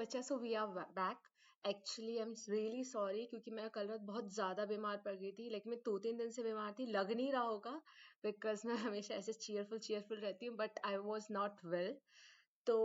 बच्चा, so we are back. Actually I am really sorry क्योंकि मैं कल रात बहुत ज़्यादा बीमार पड़ गई थी. लाइक मैं 2-3 दिन से बीमार थी, लग नहीं रहा होगा बिकॉज मैं हमेशा ऐसे चीयरफुल रहती हूँ, but I was not well. तो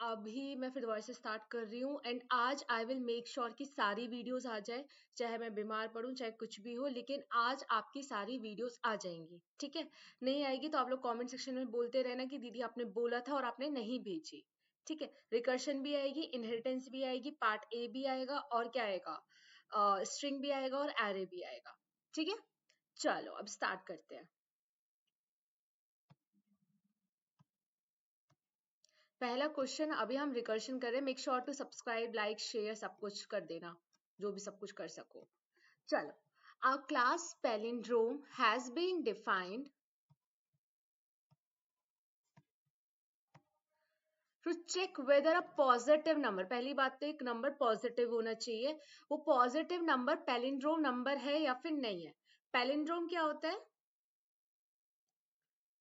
अभी मैं फिर दोबारा से स्टार्ट कर रही हूँ एंड आज आई विल मेक श्योर कि सारी वीडियोस आ जाए, चाहे मैं बीमार पड़ूँ चाहे कुछ भी हो, लेकिन आज आपकी सारी वीडियोस आ जाएंगी. ठीक है, नहीं आएगी तो आप लोग कमेंट सेक्शन में बोलते रहना कि दीदी आपने बोला था और आपने नहीं भेजी. ठीक है, रिकर्शन भी आएगी, इनहेरिटेंस भी आएगी, पार्ट ए भी आएगा और क्या आएगा, स्ट्रिंग भी आएगा और एरे भी आएगा. ठीक है, चलो अब स्टार्ट करते हैं. पहला क्वेश्चन अभी हम रिकर्शन कर रहे हैं. Make sure to subscribe, like, share सब कुछ कर देना, जो भी सब कुछ कर सको. चलो, our class palindrome has been defined to check whether a positive number, पहली बात तो एक नंबर पॉजिटिव होना चाहिए. वो पॉजिटिव नंबर पैलिंड्रोम नंबर है या फिर नहीं है. पैलिंड्रोम क्या होता है,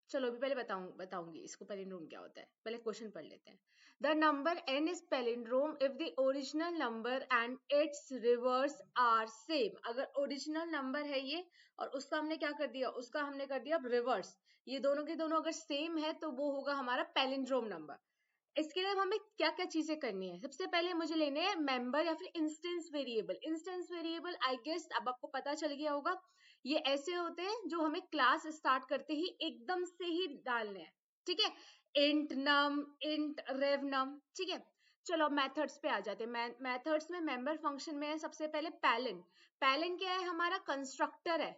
चलो अभी पहले बताऊंगी इसको पैलिंड्रोम क्या होता है. पहले क्वेश्चन पढ़ लेते हैं. The number n is palindrome if the original number and its reverse are same. अगर ओरिजिनल नंबर है ये और उसका हमने क्या कर दिया, उसका हमने कर दिया रिवर्स, ये दोनों के दोनों अगर सेम है तो वो होगा हमारा पैलिंड्रोम नंबर. इसके लिए हमें क्या क्या चीजें करनी है. सबसे पहले मुझे लेने हैं मेंबर या फिर instance variable. Instance variable I guess अब आपको पता चल गया होगा, ये ऐसे होते हैं जो हमें क्लास स्टार्ट करते ही एकदम से ही डालने हैं. ठीक है, इंट नम, इंट रेव नम. ठीक है, चलो मेथड्स पे आ जाते हैं. मेथड्स में मेंबर फंक्शन में है सबसे पहले पैलिन. पैलिन क्या है, हमारा कंस्ट्रक्टर है.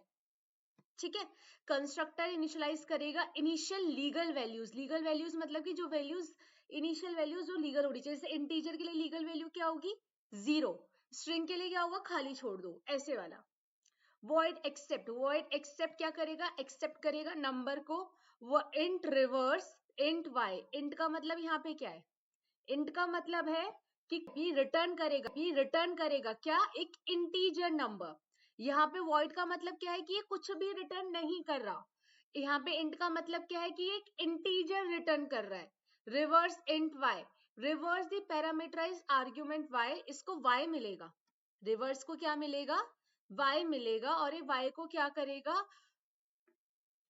ठीक है, कंस्ट्रक्टर इनिशियलाइज करेगा initial legal values. Legal values मतलब कि जो वैल्यूज इनिशियल वैल्यूज जो लीगल होनी चाहिए. जैसे इंटीजर के लिए लीगल वैल्यू क्या होगी, 0. स्ट्रिंग के लिए क्या होगा, खाली छोड़ दो, ऐसे वाला. वॉइड एक्सेप्ट, वॉइड एक्सेप्ट क्या करेगा, एक्सेप्ट करेगा नंबर को. वो int reverse int y. Int का मतलब यहाँ पे क्या है, इंट का मतलब है कि भी रिटर्न करेगा क्या, एक इंटीजर नंबर. यहाँ पे वॉइड का मतलब क्या है कि ये कुछ भी रिटर्न नहीं कर रहा. यहाँ पे इंट का मतलब क्या है कि एक इंटीजर रिटर्न कर रहा है. Reverse int y, reverse the parameterise argument y, इसको वाई मिलेगा. रिवर्स को क्या मिलेगा, वाई मिलेगा. और ये वाई को क्या करेगा,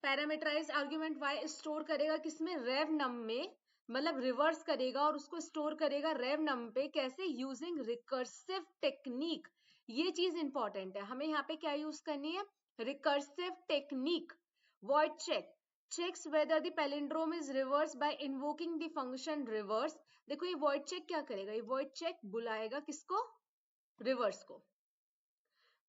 पैरामीटराइज आर्ग्यूमेंट वाई स्टोर करेगा किसमें, रेव नम में. मतलब रिवर्स करेगा और उसको स्टोर करेगा रेव नम पे. कैसे, यूजिंग रिकर्सिव टेक्निक. ये चीज इंपॉर्टेंट है, हमें यहाँ पे क्या यूज करनी है, recursive technique. void check checks whether the palindrome is reversed by invoking the function reverse. देखो ये void check क्या करेगा, ये void check बुलाएगा किसको, रिवर्स को.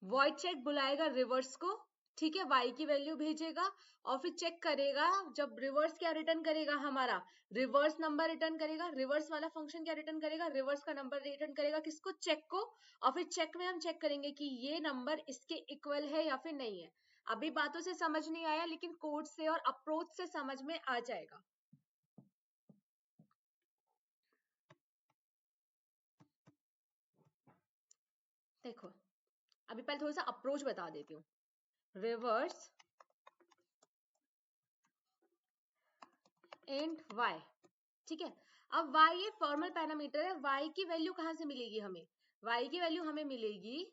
void check बुलाएगा रिवर्स को. ठीक है, y की वैल्यू भेजेगा और फिर चेक करेगा. जब रिवर्स क्या रिटर्न करेगा, हमारा रिवर्स नंबर रिटर्न करेगा. रिवर्स वाला फंक्शन क्या रिटर्न करेगा, रिवर्स का नंबर रिटर्न करेगा किसको, चेक को. और फिर चेक में हम चेक करेंगे कि ये नंबर इसके इक्वल है या फिर नहीं है. अभी बातों से समझ नहीं आया, लेकिन कोड से और अप्रोच से समझ में आ जाएगा. देखो अभी पहले थोड़ा सा अप्रोच बता देती हूँ. Reverse int y. ठीक है, अब y ये फॉर्मल पैरामीटर है. y की वैल्यू कहां से मिलेगी हमें, y की वैल्यू हमें मिलेगी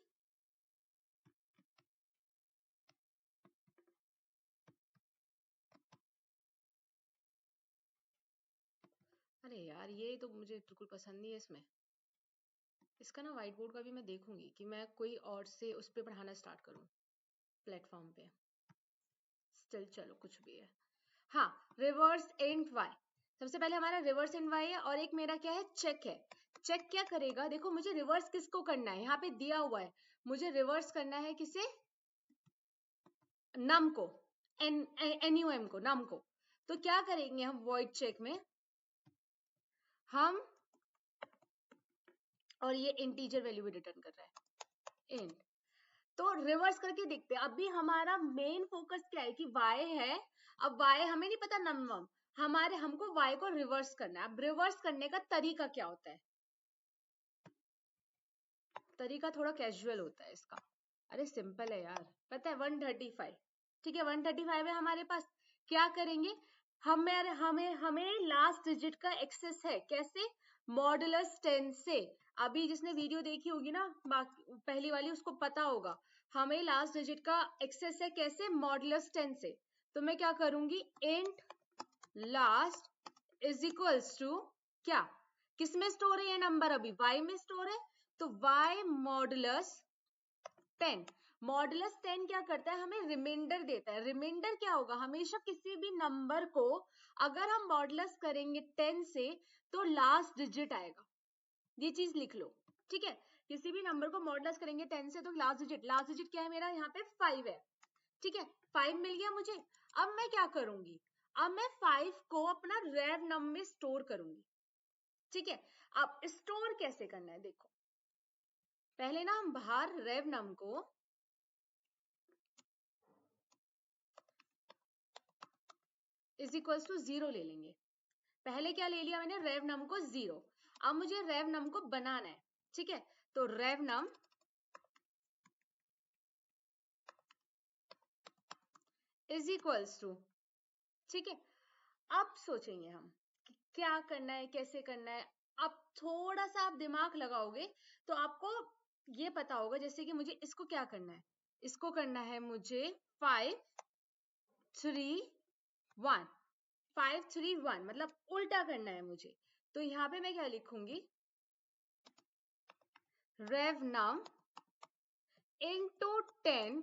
अरे यार ये तो मुझे बिल्कुल पसंद नहीं है. इसमें इसका ना व्हाइट बोर्ड का भी मैं देखूंगी कि मैं कोई और से उस पर पढ़ाना स्टार्ट करूं प्लेटफॉर्म पे. स्टिल चलो कुछ भी है. हाँ, रिवर्स इंट वाई. सबसे पहले हमारा रिवर्स इंट वाई है और एक मेरा क्या है, चेक है. चेक क्या करेगा, देखो मुझे रिवर्स किसको करना है, यहाँ पे दिया हुआ है मुझे रिवर्स करना है किसे, नम को, NUM को, नम को. तो क्या करेंगे हम वॉइड चेक में, हम और ये इंटीजर वैल्यू भी रिटर्न कर रहा है इंट. तो रिवर्स करके देखते हैं. अभी हमारा मेन फोकस क्या है कि y है. अब y हमें नहीं पता नम, हमको y को रिवर्स करना है. अब रिवर्स करने का तरीका क्या होता है, तरीका थोड़ा कैजुअल होता है इसका. अरे सिंपल है यार, पता है 135. ठीक है, 135 है हमारे पास. क्या करेंगे, हमें लास्ट डिजिट का एक्सेस है. कैसे, मॉडुलस 10 से. अभी जिसने वीडियो देखी होगी ना पहली वाली, उसको पता होगा हमें लास्ट डिजिट का एक्सेस है कैसे, मॉडुलस 10 से। तो मैं क्या करूंगी, int last is equals to क्या, किस में स्टोर है ये नंबर, अभी y में स्टोर है, तो y मॉडुलस 10। मॉडुलस 10 क्या करता है, हमें रिमाइंडर देता है। रिमाइंडर क्या होगा, हमेशा किसी भी नंबर को अगर हम मॉडुलस करेंगे 10 से तो लास्ट डिजिट आएगा, ये चीज लिख लो, ठीक है। किसी भी नंबर को मॉडुलस करेंगे 10 से तो लास्ट डिजिट क्या है मेरा, यहाँ पे 5 है, ठीक है। 5 मिल गया मुझे। अब मैं क्या करूंगी, अब मैं 5 को अपना रेव नम में स्टोर करूंगी, ठीक है। अब स्टोर कैसे करना है, देखो पहले ना हम बाहर रेव नम को इज इक्वल्स टू 0 ले लेंगे। पहले क्या ले लिया मैंने, रेव नम को 0। अब मुझे रेव नम को बनाना है, ठीक है। तो रेव नम इज इक्वल्स टू, ठीक है। अब सोचेंगे हम क्या करना है, कैसे करना है। अब थोड़ा सा आप दिमाग लगाओगे तो आपको ये पता होगा, जैसे कि मुझे इसको क्या करना है, इसको करना है मुझे 5 3 1, 5 3 1 मतलब उल्टा करना है मुझे। तो यहाँ पे मैं क्या लिखूंगी, रेव नम इंटू 10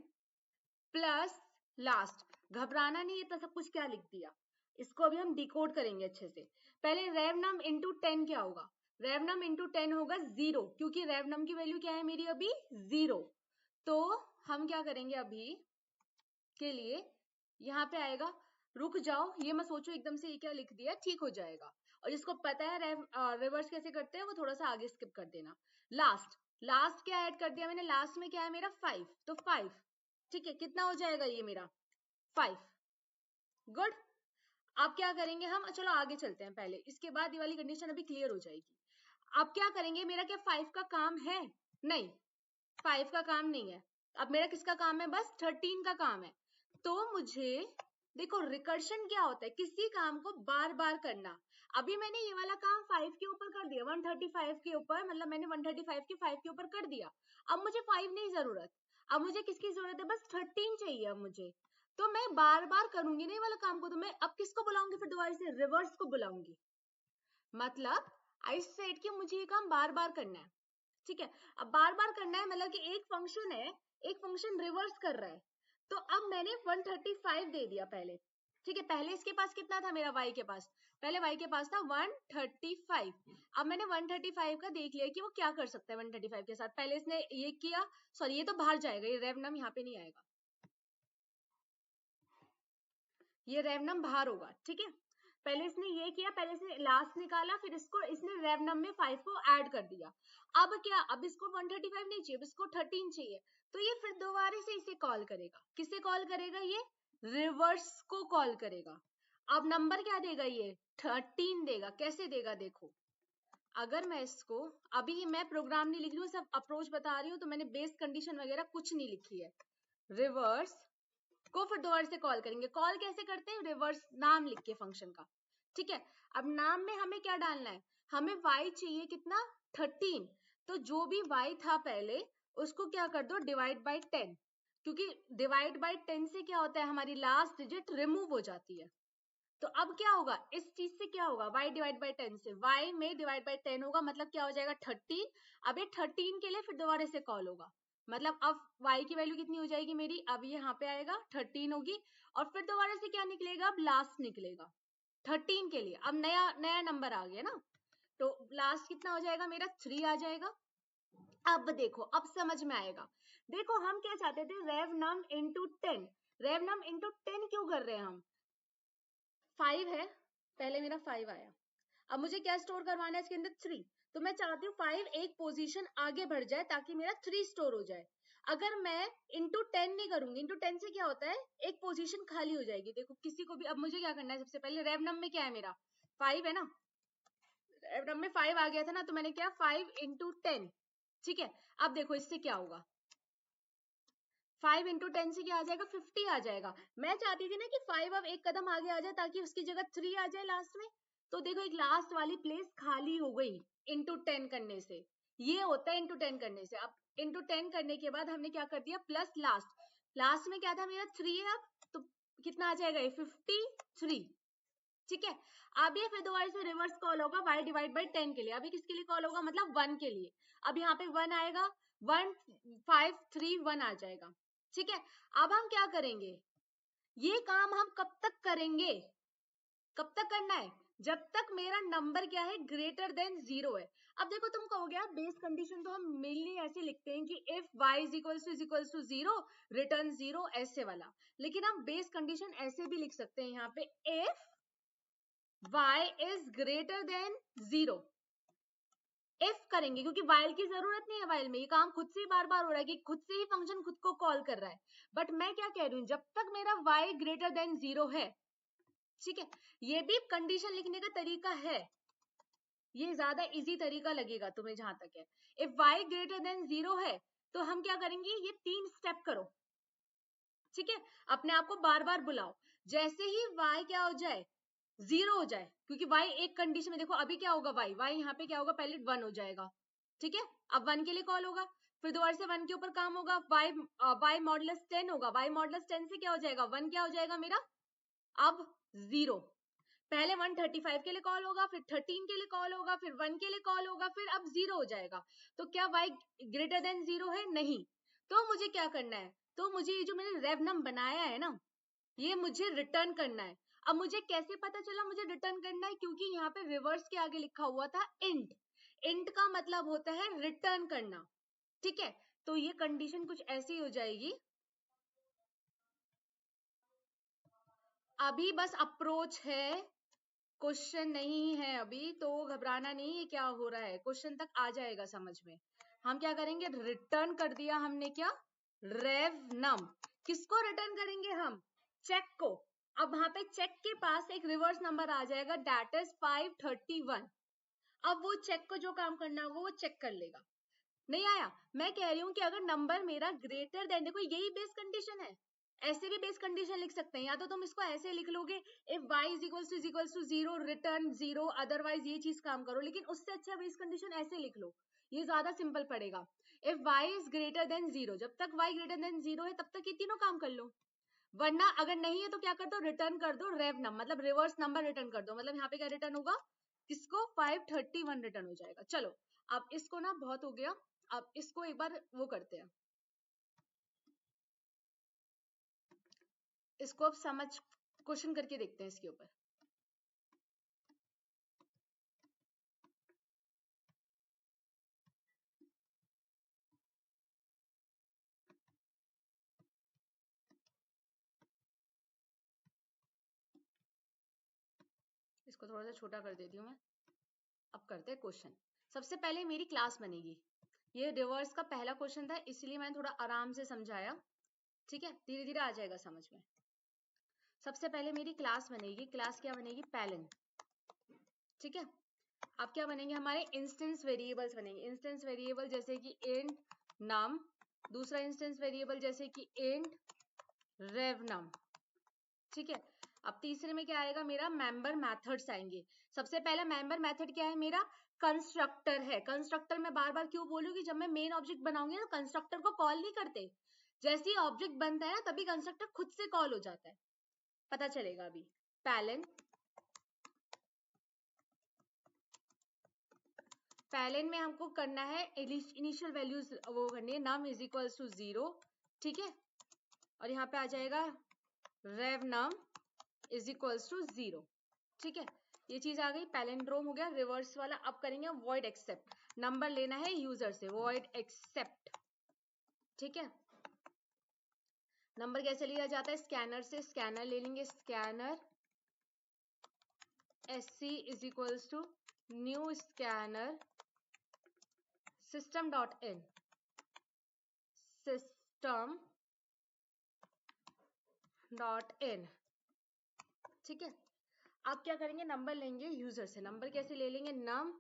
प्लस लास्ट। घबराना नहीं है, तो सब कुछ क्या लिख दिया, इसको अभी हम डिकोड करेंगे अच्छे से। पहले रेव नम इंटू 10 क्या होगा, रेव नम इंटू 10 होगा 0, क्योंकि रेव नम की वैल्यू क्या है मेरी अभी 0। तो हम क्या करेंगे अभी के लिए, यहाँ पे आएगा, रुक जाओ ये मत सोचो एकदम से ये क्या लिख दिया, ठीक हो जाएगा। और जिसको पता है रिवर्स कैसे करते हैं वो थोड़ा सा आगे स्किप कर देना। लास्ट, लास्ट क्या ऐड कर दिया मैंने, लास्ट में क्या है मेरा 5, तो 5, ठीक है। कितना हो जाएगा ये मेरा 5, गुड। अब क्या करेंगे हम, चलो आगे चलते हैं, पहले इसके बाद ये वाली कंडीशन अभी क्लियर हो जाएगी। अब क्या करेंगे, मेरा क्या 5 का काम है, नहीं 5 का काम नहीं है। अब मेरा किसका काम है, बस 13 का काम है। तो मुझे देखो रिकर्शन क्या होता है, किसी काम को बार बार करना। अभी मैंने ये वाला काम 5 के ऊपर कर दिया, 135 के ऊपर, मतलब मैंने 135 के 5 के ऊपर कर दिया। अब मुझे 5 नहीं जरूरत, अब मुझे किसकी जरूरत है, बस 13 चाहिए अब मुझे। तो मैं बार बार करूंगी नहीं वाला काम को, तो मैं अब किसको बुलाऊंगी, फिर दोबारा से रिवर्स को बुलाऊंगी। मतलब आई सेड कि मुझे ये काम बार बार करना है, ठीक है। अब बार बार करना है मतलब कि एक फंक्शन है, एक फंक्शन रिवर्स कर रहा है। तो अब मैंने 135 दे दिया पहले, ठीक है। पहले इसके पास कितना था मेरा, y के पास, पहले y के पास था 135। अब मैंने 135 का देख लिया कि वो क्या कर सकता है 135 के साथ। पहले इसने ये किया, सॉरी ये तो बाहर जाएगा, ये रेव नम यहाँ पे नहीं आएगा, ये रेव नम बाहर होगा, ठीक है। पहले इसने ये किया, पहले इसने लास्ट निकाला, फिर इसको इसने रेव नम में 5 को ऐड कर दिया। अब क्या, अब इसको 135 नहीं चाहिए, अब इसको 13 चाहिए। तो ये फिर दोबारा से इसे कॉल करेगा, किसे कॉल करेगा, ये रिवर्स को कॉल करेगा। अब नंबर क्या देगा, ये 13 देगा। कैसे देगा देखो, अगर मैं इसको, अभी मैं प्रोग्राम नहीं लिख रही हूँ, सब अप्रोच बता रही हूँ, तो मैंने बेस कंडीशन वगैरह कुछ नहीं लिखी है। रिवर्स को फिर दोबारा से कॉल करेंगे। कॉल कैसे करते हैं, रिवर्स नाम लिख के फंक्शन का, ठीक है। अब नाम में हमें क्या डालना है, हमें y चाहिए कितना 13। तो जो भी y था पहले उसको क्या कर दो, डिवाइड बाय 10, क्योंकि डिवाइड बाय 10 से क्या होता है, हमारी लास्ट डिजिट रिमूव हो जाती है। तो अब क्या होगा, इस चीज से क्या होगा, y डिवाइड बाय 10 से y में डिवाइड बाय 10 होगा, मतलब क्या हो जाएगा 13। अब ये 13 के लिए फिर दोबारा से कॉल होगा, मतलब अब y की वैल्यू कितनी हो जाएगी मेरी, अब ये यहाँ पे आएगा 13 होगी, और फिर दोबारा से क्या निकलेगा, अब लास्ट निकलेगा 13 के लिए। अब नया नया नंबर आ गया ना, तो लास्ट कितना हो जाएगा मेरा 3 आ जाएगा। अब देखो, अब समझ में आएगा। देखो हम क्या चाहते थे, रेव नम इंटू 10, रेव नम इंटू 10 क्यों कर रहे हैं हम, 5 है, पहले मेरा 5 आया, अब मुझे क्या स्टोर करवाना है इसके अंदर 3। तो मैं चाहती हूँ 5 एक पोजीशन आगे बढ़ जाए ताकि मेरा 3 स्टोर हो जाए। अगर मैं इंटू 10 नहीं करूंगी, इंटू 10 से क्या होता है, एक पोजीशन खाली हो जाएगी। देखो किसी को भी, अब मुझे क्या करना है, सबसे पहले रेव नम में क्या है मेरा 5 है ना, रेव नम में 5 आ गया था ना, तो मैंने क्या 5 इंटू 10, ठीक है। अब देखो इससे क्या होगा, 5 इंटू 10 से क्या आ जाएगा 50 आ जाएगा। मैं चाहती थी ना कि 5 अब एक कदम आगे आ जाए ताकि उसकी जगह 3 आ जाए लास्ट में। तो देखो एक लास्ट वाली प्लेस खाली हो गई इंटू 10 करने से, ये होता है इंटू 10 करने से। अब इंटू 10 करने के बाद हमने क्या कर दिया, प्लस लास्ट में क्या था मेरा 3 है, अब तो कितना आ जाएगा, 53। ठीक है, अब ये फिर दोबारा से रिवर्स कॉल होगा y डिवाइड बाई 10 के लिए। अभी किसके लिए कॉल होगा, मतलब 1 के लिए। अब यहाँ पे 1 आएगा, 1 5 3 1 आ जाएगा। ठीक है, अब हम क्या करेंगे, ये काम हम कब तक करेंगे, कब तक करना है, जब तक मेरा नंबर क्या है, ग्रेटर देन 0 है। अब देखो तुम कहोगे यार बेस कंडीशन तो हम मेनली ऐसे लिखते हैं कि if y is equal to 0 return 0, ऐसे वाला। लेकिन हम बेस कंडीशन ऐसे भी लिख सकते हैं यहाँ पे, if y is greater than 0। If करेंगे क्योंकि while की जरूरत नहीं है, while में ये काम खुद से ही बार बार हो रहा है कि खुद से ही फंक्शन खुद को कॉल कर रहा है। बट मैं क्या कह रही हूँ, जब तक मेरा y ग्रेटर देन 0 है। ठीक है, ये भी कंडीशन लिखने का तरीका है, ये ज्यादा इजी तरीका लगेगा तुम्हें जहां तक है। इफ y ग्रेटर देन 0 है तो हम क्या करेंगे, ये 3 स्टेप करो। ठीक है, अपने आप को बार बार बुलाओ, जैसे ही y क्या हो जाए, 0 हो जाए, क्योंकि y एक कंडीशन में, देखो अभी क्या होगा, y यहाँ पे क्या होगा, पहले 1 हो जाएगा। ठीक है, अब 1 के लिए कॉल होगा, फिर दोबारा से 1 के ऊपर काम होगा, y मॉडुलस 10 होगा, y मॉडुलस 10 से क्या हो जाएगा, 1 क्या हो जाएगा मेरा, अब 0। पहले 135 के लिए कॉल होगा, फिर 13 के लिए कॉल होगा, फिर 1 के लिए कॉल होगा, फिर अब 0 हो जाएगा। तो क्या y ग्रेटर देन 0 है, नहीं। तो मुझे क्या करना है, तो मुझे ये जो मैंने रेवनम बनाया है ना, ये मुझे रिटर्न करना है। अब मुझे कैसे पता चला मुझे रिटर्न करना है, क्योंकि यहाँ पे रिवर्स के आगे लिखा हुआ था इंट। इंट का मतलब होता है रिटर्न करना। ठीक है, तो ये कंडीशन कुछ ऐसी हो जाएगी, अभी बस अप्रोच है, क्वेश्चन नहीं है अभी, तो घबराना नहीं, ये क्या हो रहा है, क्वेश्चन तक आ जाएगा समझ में। हम क्या करेंगे, रिटर्न कर दिया हमने क्या, रेवनम। किसको रिटर्न करेंगे हम, चेक को। अब वहां पे चेक के पास एक रिवर्स नंबर आ जाएगा, दैट इज 531। अब वो चेक को जो काम करना होगा वो चेक कर लेगा। नहीं आया, मैं कह रही हूँ कि अगर नंबर मेरा ग्रेटर देन, देखो यही बेस कंडीशन है, ऐसे भी बेस कंडीशन लिख सकते हैं, या तो तुम इसको ऐसे लिख लोगे, if y is equal to 0 return 0, otherwise ये चीज काम करो। लेकिन उससे अच्छा बेस कंडीशन ऐसे लिख लो, ये ज्यादा सिंपल पड़ेगा। If y is greater than 0, जब तक y ग्रेटर देन 0 है तब तक ये तीनों काम कर लो। वरना अगर नहीं है तो क्या कर दो, रिटर्न कर दो रेव नंबर, मतलब रिवर्स नंबर रिटर्न कर दो। मतलब यहाँ पे क्या रिटर्न होगा, किसको, 531 रिटर्न हो जाएगा। चलो अब इसको ना, बहुत हो गया, अब इसको एक बार वो करते हैं, इसको अब समझ क्वेश्चन करके देखते हैं इसके ऊपर। इसको थोड़ा सा छोटा कर देती हूँ मैं। अब करते हैं क्वेश्चन। सबसे पहले मेरी क्लास बनेगी, ये रिवर्स का पहला क्वेश्चन था इसलिए मैंने थोड़ा आराम से समझाया। ठीक है, धीरे धीरे आ जाएगा समझ में। सबसे पहले मेरी क्लास बनेगी, क्लास क्या बनेगी, पैलन। ठीक है, अब क्या बनेंगे हमारे, इंस्टेंस वेरिएबल्स बनेंगे। इंस्टेंस वेरिएबल जैसे कि इंट नम, दूसरा इंस्टेंस वेरिएबल जैसे कि इंट रेवनम। ठीक है, अब तीसरे में क्या आएगा मेरा, मेंबर मेथड्स आएंगे। सबसे पहला मेंबर मेथड क्या है मेरा, कंस्ट्रक्टर है। कंस्ट्रक्टर में बार बार क्यों बोलूंगी, जब मैं मेन ऑब्जेक्ट बनाऊंगी ना, कंस्ट्रक्टर को कॉल नहीं करते, जैसे ही ऑब्जेक्ट बनता है ना तभी कंस्ट्रक्टर खुद से कॉल हो जाता है, पता चलेगा अभी। पैलन, पैलन में हमको करना है इनिशियल वैल्यूज वो करनी है, नम इज इक्वल टू 0। ठीक है, और यहाँ पे आ जाएगा रेव नम इज इक्वल टू 0। ठीक है, ये चीज आ गई, पैलेंड्रोम हो गया रिवर्स वाला। अब करेंगे वॉइड एक्सेप्ट, नंबर लेना है यूजर से, वॉइड एक्सेप्ट। ठीक है, नंबर कैसे लिया जाता है, स्कैनर से, स्कैनर ले लेंगे, scanner sc is equal to new scanner system dot in, system dot in. ठीक है, अब क्या करेंगे, नंबर लेंगे यूजर से। नंबर कैसे ले लेंगे, नम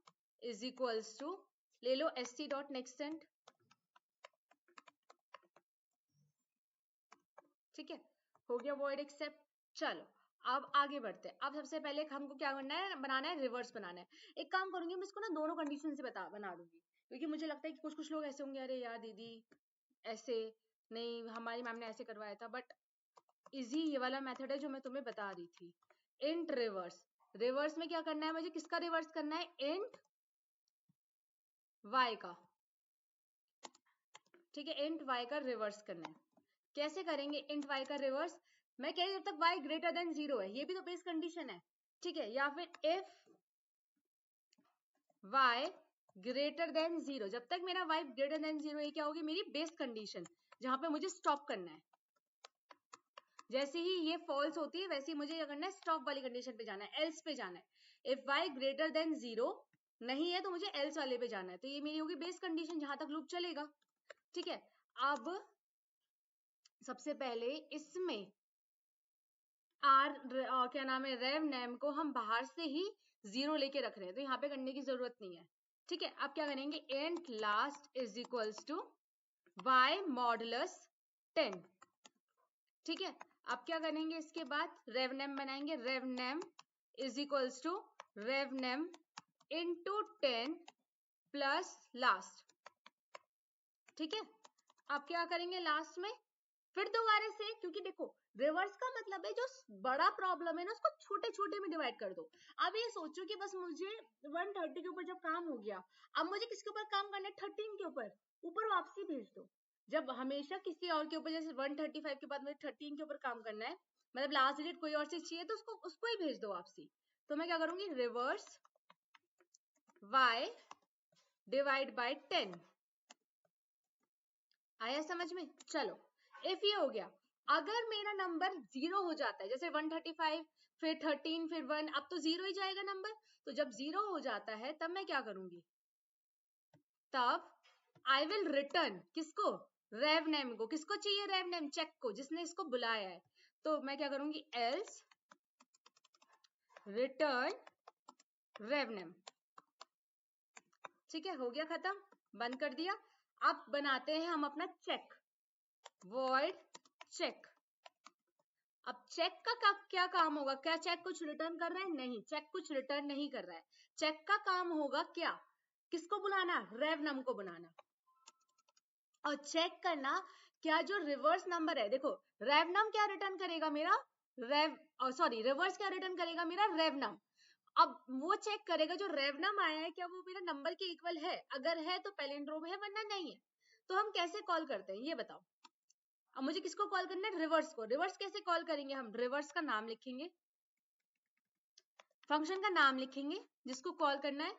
इज इक्वल्स टू, ले लो sc डॉट नेक्स्टेंट। ठीक है, हो गया वॉइड एक्सेप्ट। चलो अब आगे बढ़ते हैं। अब सबसे पहले हमको क्या करना है, बनाना है रिवर्स बनाना है। एक काम करूंगी मैं, इसको ना दोनों कंडीशन से बना दूंगी, क्योंकि मुझे लगता है कि कुछ कुछ लोग ऐसे होंगे, अरे यार दीदी ऐसे नहीं, हमारी मैम ने ऐसे करवाया था, बट इजी ये वाला मेथड है जो मैं तुम्हें बता रही थी। इंट रिवर्स, रिवर्स में क्या करना है मुझे, किसका रिवर्स करना है, इंट y का, ठीक है, इंट y का रिवर्स करना है। कैसे करेंगे इंट y का रिवर्स, मैं कह रही जब तक y ग्रेटर देन 0 है, ये भी तो बेस कंडीशन है, ठीक है, या फिर इफ y ग्रेटर देन 0, जब तक मेरा y ग्रेटर देन 0 ये क्या होगी, मेरी बेस कंडीशन, जहां पे मुझे स्टॉप करना है। जैसे ही ये फॉल्स होती है वैसे ही मुझे क्या करना है, स्टॉप वाली कंडीशन पे जाना है, एल्स पे जाना है। इफ y ग्रेटर देन 0 नहीं है तो मुझे एल्स वाले पे जाना है, तो ये मेरी होगी बेस कंडीशन जहां तक लूप चलेगा, ठीक है। अब सबसे पहले इसमें क्या नाम है, रेव नेम को हम बाहर से ही 0 लेके रख रहे हैं, तो यहाँ पे करने की जरूरत नहीं है, ठीक है। अब क्या करेंगे, int last is equals to y modulus 10, ठीक है। अब क्या करेंगे, इसके बाद रेव नेम बनाएंगे, rev name is equals to rev name into 10 plus last, ठीक है। अब क्या करेंगे लास्ट में, फिर दोबारा से, क्योंकि देखो रिवर्स का मतलब है जो बड़ा प्रॉब्लम है ना उसको छोटे छोटे में डिवाइड कर दो। अब ये सोचो कि बस मुझे 130 के ऊपर जब काम हो गया, अब मुझे किसके ऊपर काम करना है, 13 के ऊपर, ऊपर वापसी भेज दो। जब हमेशा किसी और के ऊपर, जैसे 135 के बाद मुझे 13 के ऊपर काम करना है, मतलब लास्ट डिजिट कोई और चीज चाहिए तो उसको ही भेज दो वापसी। तो मैं क्या करूंगी, रिवर्स y डिवाइड बाय 10, आया समझ में। चलो इफ ये हो गया, अगर मेरा नंबर 0 हो जाता है, जैसे 135 फिर 13 फिर 1, अब तो 0 ही जाएगा नंबर, तो जब 0 हो जाता है तब मैं क्या करूंगी, तब आई विल रिटर्न किसको, रेव नेम को। किसको चाहिए रेव नेम, चेक को, जिसने इसको बुलाया है। तो मैं क्या करूंगी, एल्स रिटर्न रेव नेम, ठीक है, हो गया खत्म, बंद कर दिया। अब बनाते हैं हम अपना चेक, वॉइड चेक। अब चेक का क्या काम होगा, क्या चेक कुछ रिटर्न कर रहा है, नहीं, चेक कुछ रिटर्न नहीं कर रहा है। चेक का काम होगा क्या, किसको बुलाना, रेव नम को बुलाना, और चेक करना क्या जो रिवर्स नंबर है, देखो रेव नम क्या रिटर्न करेगा मेरा, रिवर्स क्या रिटर्न करेगा मेरा, रेव नम। अब वो चेक करेगा जो रेव नम आया है क्या वो मेरा नंबर के इक्वल है, अगर है तो पैलिंड्रोम है, वरना नहीं है। तो हम कैसे कॉल करते हैं ये बताओ। अब मुझे किसको कॉल करना है, रिवर्स को। रिवर्स कैसे कॉल करेंगे हम, रिवर्स का नाम लिखेंगे, फंक्शन का नाम लिखेंगे जिसको कॉल करना है,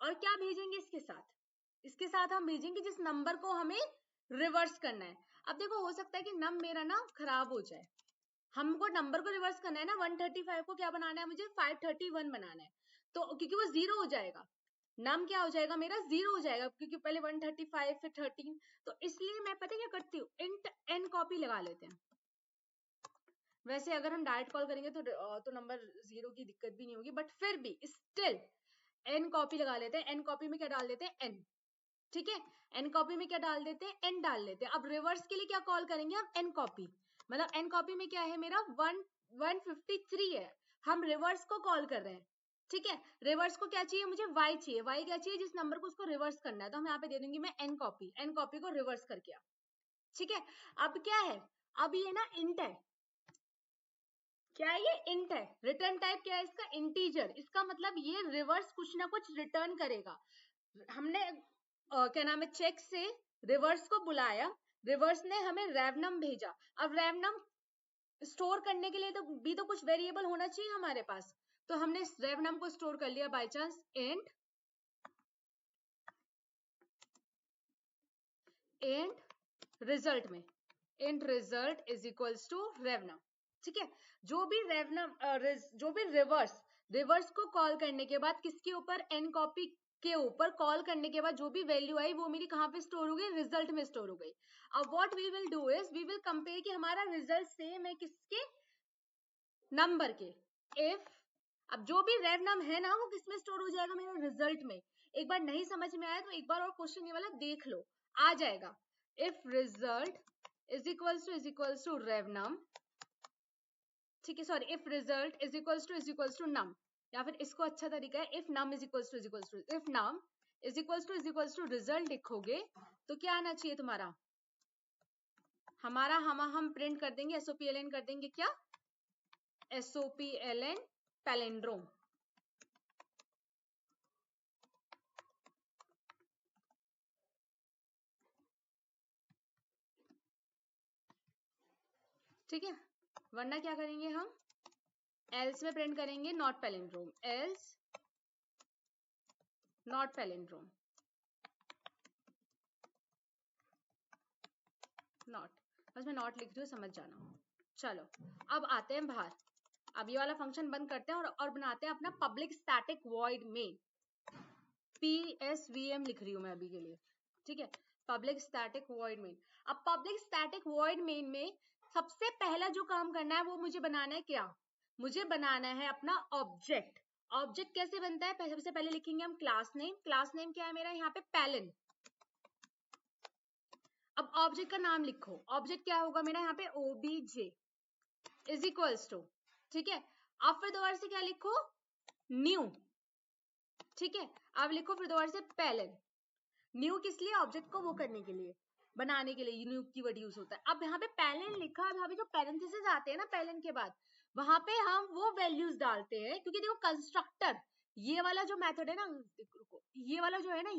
और क्या भेजेंगे इसके साथ, इसके साथ हम भेजेंगे जिस नंबर को हमें रिवर्स करना है। अब देखो हो सकता है कि नम मेरा ना खराब हो जाए, हमको नंबर को रिवर्स करना है ना, 135 को क्या बनाना है मुझे, 531 बनाना है, तो क्योंकि वो 0 हो जाएगा, नम क्या हो जाएगा मेरा, 0 हो जाएगा, क्योंकि पहले 135 फिर 13, तो इसलिए मैं पता क्या करती हूँ, इंट एन कॉपी लगा लेते हैं। वैसे अगर हम डायरेक्ट कॉल करेंगे तो नंबर 0 की दिक्कत भी नहीं होगी, बट फिर भी स्टिल एन कॉपी लगा लेते हैं। एन कॉपी में क्या डाल देते हैं, एन, ठीक है, एन कॉपी में क्या डाल देते हैं, एन डाल लेते हैं। अब रिवर्स के लिए क्या कॉल करेंगे हम, एन कॉपी, मतलब एन कॉपी में क्या है मेरा 153 है, हम रिवर्स को कॉल कर रहे हैं, ठीक है। रिवर्स को क्या चाहिए मुझे, y चाहिए, y क्या चाहिए, जिस नंबर को उसको रिवर्स करना है, तो हम यहाँ पे दे दूंगी मैं एन कॉपी को रिवर्स करके, ठीक है। अब क्या है, अब ये ना इंट है, क्या है ये, इंट है, रिटर्न टाइप क्या है इसका, इंटीजर, इसका मतलब ये रिवर्स कुछ ना कुछ रिटर्न करेगा। हमने क्या नाम है, चेक से रिवर्स को बुलाया, रिवर्स ने हमें रेवनम भेजा, अब रेवनम स्टोर करने के लिए तो कुछ वेरिएबल होना चाहिए हमारे पास, तो हमने रेवनम को स्टोर कर लिया बाय चांस, इंट रिजल्ट में, int result is equals to rev num, ठीक है। जो भी रिवर्स को कॉल करने के बाद किसके ऊपर, एन कॉपी के ऊपर कॉल करने के बाद जो भी वैल्यू आई वो मेरी कहाँ पे स्टोर हो गई, रिजल्ट में स्टोर हो गई। अब what we will do is we will compare कि हमारा रिजल्ट सेम है किसके, नंबर के। इफ अब जो भी रेव नम है ना वो किसमें स्टोर हो जाएगा, मेरे रिजल्ट में। एक बार नहीं समझ में आया तो एक बार और क्वेश्चन ये वाला देख लो, आ जाएगा। If result is equals to rev num, ठीक है, sorry, if result is equals to num, या फिर इसको अच्छा तरीका है, if num is equals to if num is equals to result लिखोगे तो क्या आना चाहिए तुम्हारा, हम प्रिंट कर देंगे SOPLN कर देंगे, क्या SOPLN पैलिंड्रोम। ठीक है, वरना क्या करेंगे हम, एल्स में प्रिंट करेंगे not palindrome, else not palindrome, not, बस मैं नॉट लिख रही हूँ, समझ जाना। चलो अब आते हैं बाहर, अब ये वाला फंक्शन बंद करते हैं और बनाते हैं अपना public static void main, PSVM लिख रही हूँ मैं अभी के लिए, ठीक है, पब्लिक स्टैटिक वॉइड मेन। अब पब्लिक स्टैटिक वॉइड मेन में सबसे पहला जो काम करना है वो मुझे बनाना है क्या, मुझे बनाना है अपना ऑब्जेक्ट। ऑब्जेक्ट कैसे बनता है, सबसे पहले लिखेंगे हम क्लास नेम, क्लास नेम क्या है मेरा यहाँ पे पैलिन। अब ऑब्जेक्ट का नाम लिखो, ऑब्जेक्ट क्या होगा मेरा यहाँ पे OBJ इज इक्वल्स टू, ठीक है, अब फिर दोबारा से क्या लिखो, न्यू, ठीक है, अब लिखो फिर दोबारा से पैलिन। न्यू किस लिए, ऑब्जेक्ट को वो करने के लिए, बनाने के लिए न्यू कीवर्ड यूज होता है। अब यहाँ पे पैलिन लिखा, अब यहाँ पे जो पैरेंथेसिस आते हैं ना पैलिन के बाद, वहां पे हम वो वैल्यूज डालते हैं, क्योंकि देखो कंस्ट्रक्टर, ये वाला जो मेथड है ना, ये वाला जो है ना,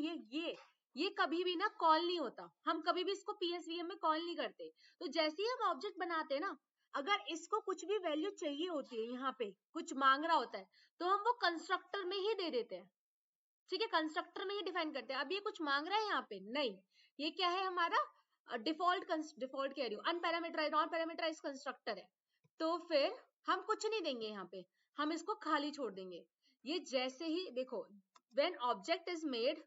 ये कभी भी ना कॉल नहीं होता, हम कभी भी इसको PSVM में कॉल नहीं करते। तो जैसे ही हम ऑब्जेक्ट बनाते हैं ना, अगर इसको कुछ भी वैल्यू चाहिए होती है, यहाँ पे कुछ मांग रहा होता है, तो हम वो कंस्ट्रक्टर में ही दे देते हैं, ठीक है, कंस्ट्रक्टर में ही डिफाइन करते हैं। अब ये कुछ मांग रहा है यहाँ पे, नहीं, ये क्या है हमारा डिफॉल्ट कह रही हूँ, अनपैरामीटराइज्ड नॉन पैरामीटराइज्ड कंस्ट्रक्टर है, तो फिर हम कुछ नहीं देंगे यहाँ पे, हम इसको खाली छोड़ देंगे। ये जैसे ही देखो, when object is made,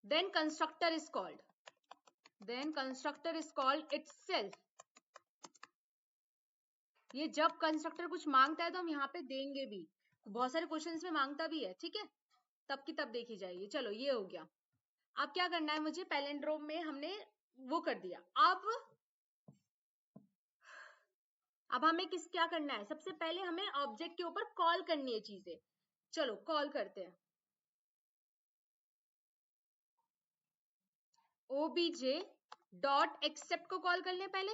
then constructor is called itself। ये जब कंस्ट्रक्टर कुछ मांगता है तो हम यहाँ पे देंगे भी, बहुत सारे क्वेश्चंस में मांगता भी है, ठीक है, तब की तब देखी जाएगी। चलो ये हो गया, अब क्या करना है मुझे, पैलिंड्रोम में हमने वो कर दिया, अब हमें क्या करना है, सबसे पहले हमें ऑब्जेक्ट के ऊपर कॉल करनी है चीजें। चलो कॉल करते हैं, OBJ.accept को कॉल कर ले, पहले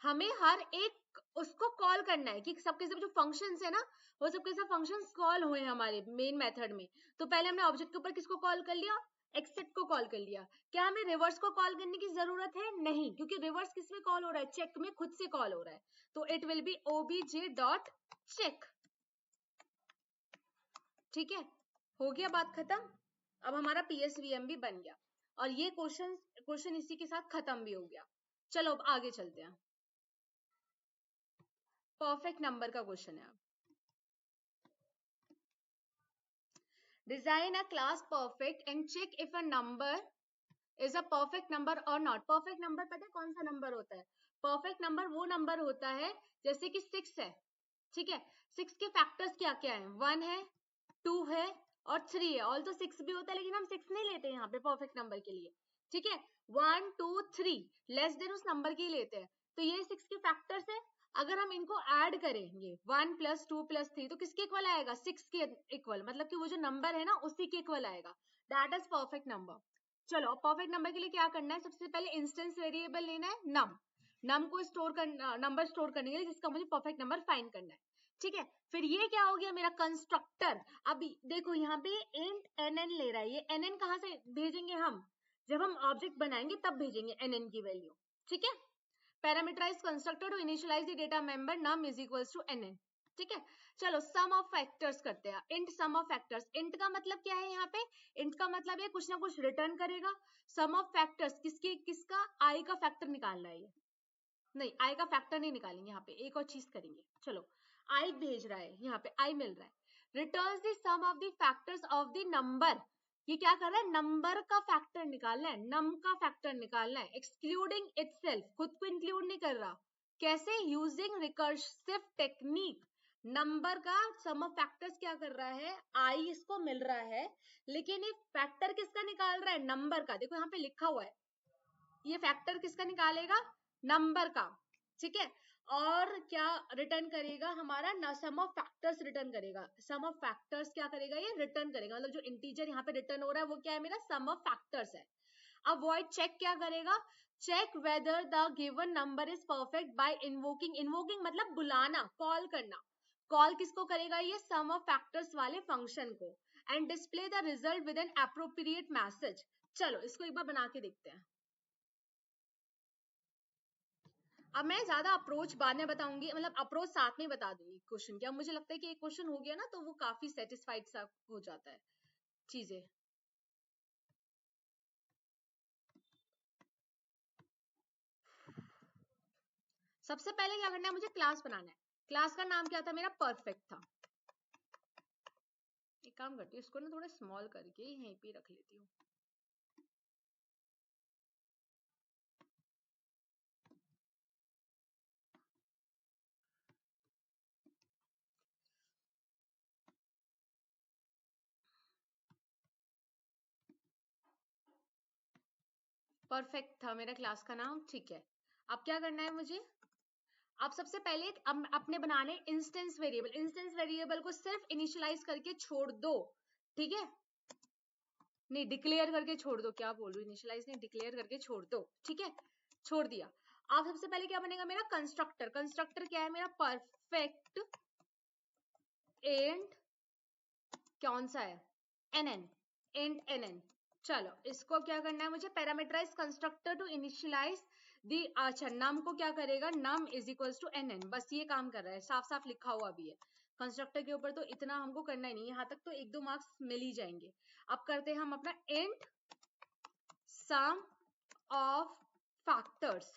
हमें हर एक उसको कॉल करना है कि सबके सब जो फंक्शंस है ना, वो सबके सब फंक्शंस कॉल हुए हमारे मेन मेथड में। तो पहले हमने ऑब्जेक्ट के ऊपर किसको कॉल कर लिया, एक्सेप्ट को कॉल कर लिया। क्या हमें रिवर्स को कॉल करने की जरूरत है, नहीं, क्योंकि रिवर्स किस में कॉल हो रहा है, चेक में खुद से कॉल हो रहा है, तो इट विल बी OBJ.check, ठीक है, हो गया बात खत्म। अब हमारा PSVM भी बन गया और ये क्वेश्चन इसी के साथ खत्म भी हो गया। चलो अब आगे चलते हैं, परफेक्ट नंबर का क्वेश्चन है। अब design a class perfect and check if a number is a perfect number और नॉट। परफेक्ट नंबर पता है कौन सा नंबर होता है, परफेक्ट नंबर वो नंबर होता है जैसे कि 6 है, ठीक है, 6 के फैक्टर्स क्या क्या है, 1 है, 2 है और 3 है, ऑल तो 6 भी होता है लेकिन हम 6 नहीं लेते यहाँ पे परफेक्ट नंबर के लिए, ठीक है, 1 2 3 लेस देन उस नंबर के ही लेते हैं। तो ये 6 के फैक्टर्स है, अगर हम इनको ऐड करेंगे 1 + 2 + 3 तो किसके इक्वल आएगा, 6 के इक्वल, मतलब कि वो जो नंबर है ना उसी के इक्वल आएगा, दैट इज परफेक्ट नंबर। चलो परफेक्ट नंबर के लिए क्या करना है, सबसे पहले इंस्टेंस वेरिएबल लेना है नम को स्टोर करना, नंबर स्टोर करने के लिए जिसका मुझे परफेक्ट नंबर फाइंड करना है, ठीक है। फिर ये क्या हो गया मेरा कंस्ट्रक्टर। अब देखो यहाँ पे इंट nn ले रहा है, ये nn कहाँ से भेजेंगे हम, जब हम ऑब्जेक्ट बनाएंगे तब भेजेंगे nn की वैल्यू, ठीक है। Parameterise constructor to initialise the data member num is equals to nn, ठीक है। चलो सम ऑफ फैक्टर्स करते हैं, int sum of factors, int का मतलब क्या है यहाँ पे, इंट का मतलब है कुछ ना कुछ रिटर्न करेगा। सम ऑफ फैक्टर्स किसका, आई का फैक्टर निकालना है, ये नहीं आई का फैक्टर नहीं निकालेंगे, यहाँ पे एक और चीज करेंगे। चलो आई भेज रहा है, यहाँ पे आई मिल रहा है, returns the sum of the factors of the number, ये क्या कर रहा है, नंबर का फैक्टर निकालना है, नम का फैक्टर निकालना है, एक्सक्लूडिंग इटसेल्फ, खुद को इंक्लूड नहीं कर रहा, कैसे, यूजिंग रिकर्सिव टेक्निक। नंबर का सम ऑफ फैक्टर्स क्या कर रहा है, आई इसको मिल रहा है, लेकिन ये फैक्टर किसका निकाल रहा है, नंबर का, देखो यहाँ पे लिखा हुआ है, ये फैक्टर किसका निकालेगा, नंबर का, ठीक है। और क्या रिटर्न करेगा हमारा ना, सम ऑफ फैक्टर्स रिटर्न करेगा। सम ऑफ फैक्टर्स क्या करेगा, ये रिटर्न करेगा, मतलब जो इंटीजर यहाँ पे रिटर्न हो रहा है वो क्या है मेरा, सम ऑफ फैक्टर्स है। अब वॉइड चेक क्या करेगा, check whether the given number is perfect by invoking, invoking मतलब बुलाना, कॉल करना। कॉल किसको करेगा, ये सम ऑफ फैक्टर्स वाले फंक्शन को, and display the result with an appropriate message. चलो इसको एक बार बना के देखते हैं। अब मैं ज्यादा अप्रोच बाद में बताऊंगी, मतलब अप्रोच साथ में बता दूंगी क्वेश्चन के। अब मुझे लगता है कि एक क्वेश्चन हो गया ना तो वो काफी सेटिस्फाइड सा हो जाता है चीजें। सबसे पहले क्या करना है, मुझे क्लास बनाना है। क्लास का नाम क्या था मेरा, परफेक्ट था। एक काम करती हूँ, इसको ना थोड़ा स्मॉल करके यहीं पे रख लेती हूँ। परफेक्ट था मेरा क्लास का नाम, ठीक है। अब क्या करना है मुझे, अब सबसे पहले अपने बनाने इंस्टेंस वेरिएबल। इंस्टेंस वेरिएबल को सिर्फ इनिशियलाइज करके छोड़ दो, ठीक है, नहीं डिक्लेयर करके छोड़ दो, क्या बोल रही हूँ, इनिशियलाइज नहीं, डिक्लेयर करके छोड़ दो, ठीक है, छोड़ दिया। अब सबसे पहले क्या बनेगा मेरा, कंस्ट्रक्टर। कंस्ट्रक्टर क्या है मेरा, परफेक्ट एंड कौन सा है, एनएन, एंड एनएन। चलो इसको क्या करना है मुझे, parameterise constructor to initialise the, अच्छा नम को क्या करेगा, num is equals to NN, बस ये काम कर रहा है, साफ साफ लिखा हुआ भी है। कंस्ट्रक्टर के ऊपर तो इतना हमको करना ही नहीं, यहाँ तक तो 1-2 मार्क्स मिल ही जाएंगे। अब करते हैं हम अपना int sum of factors,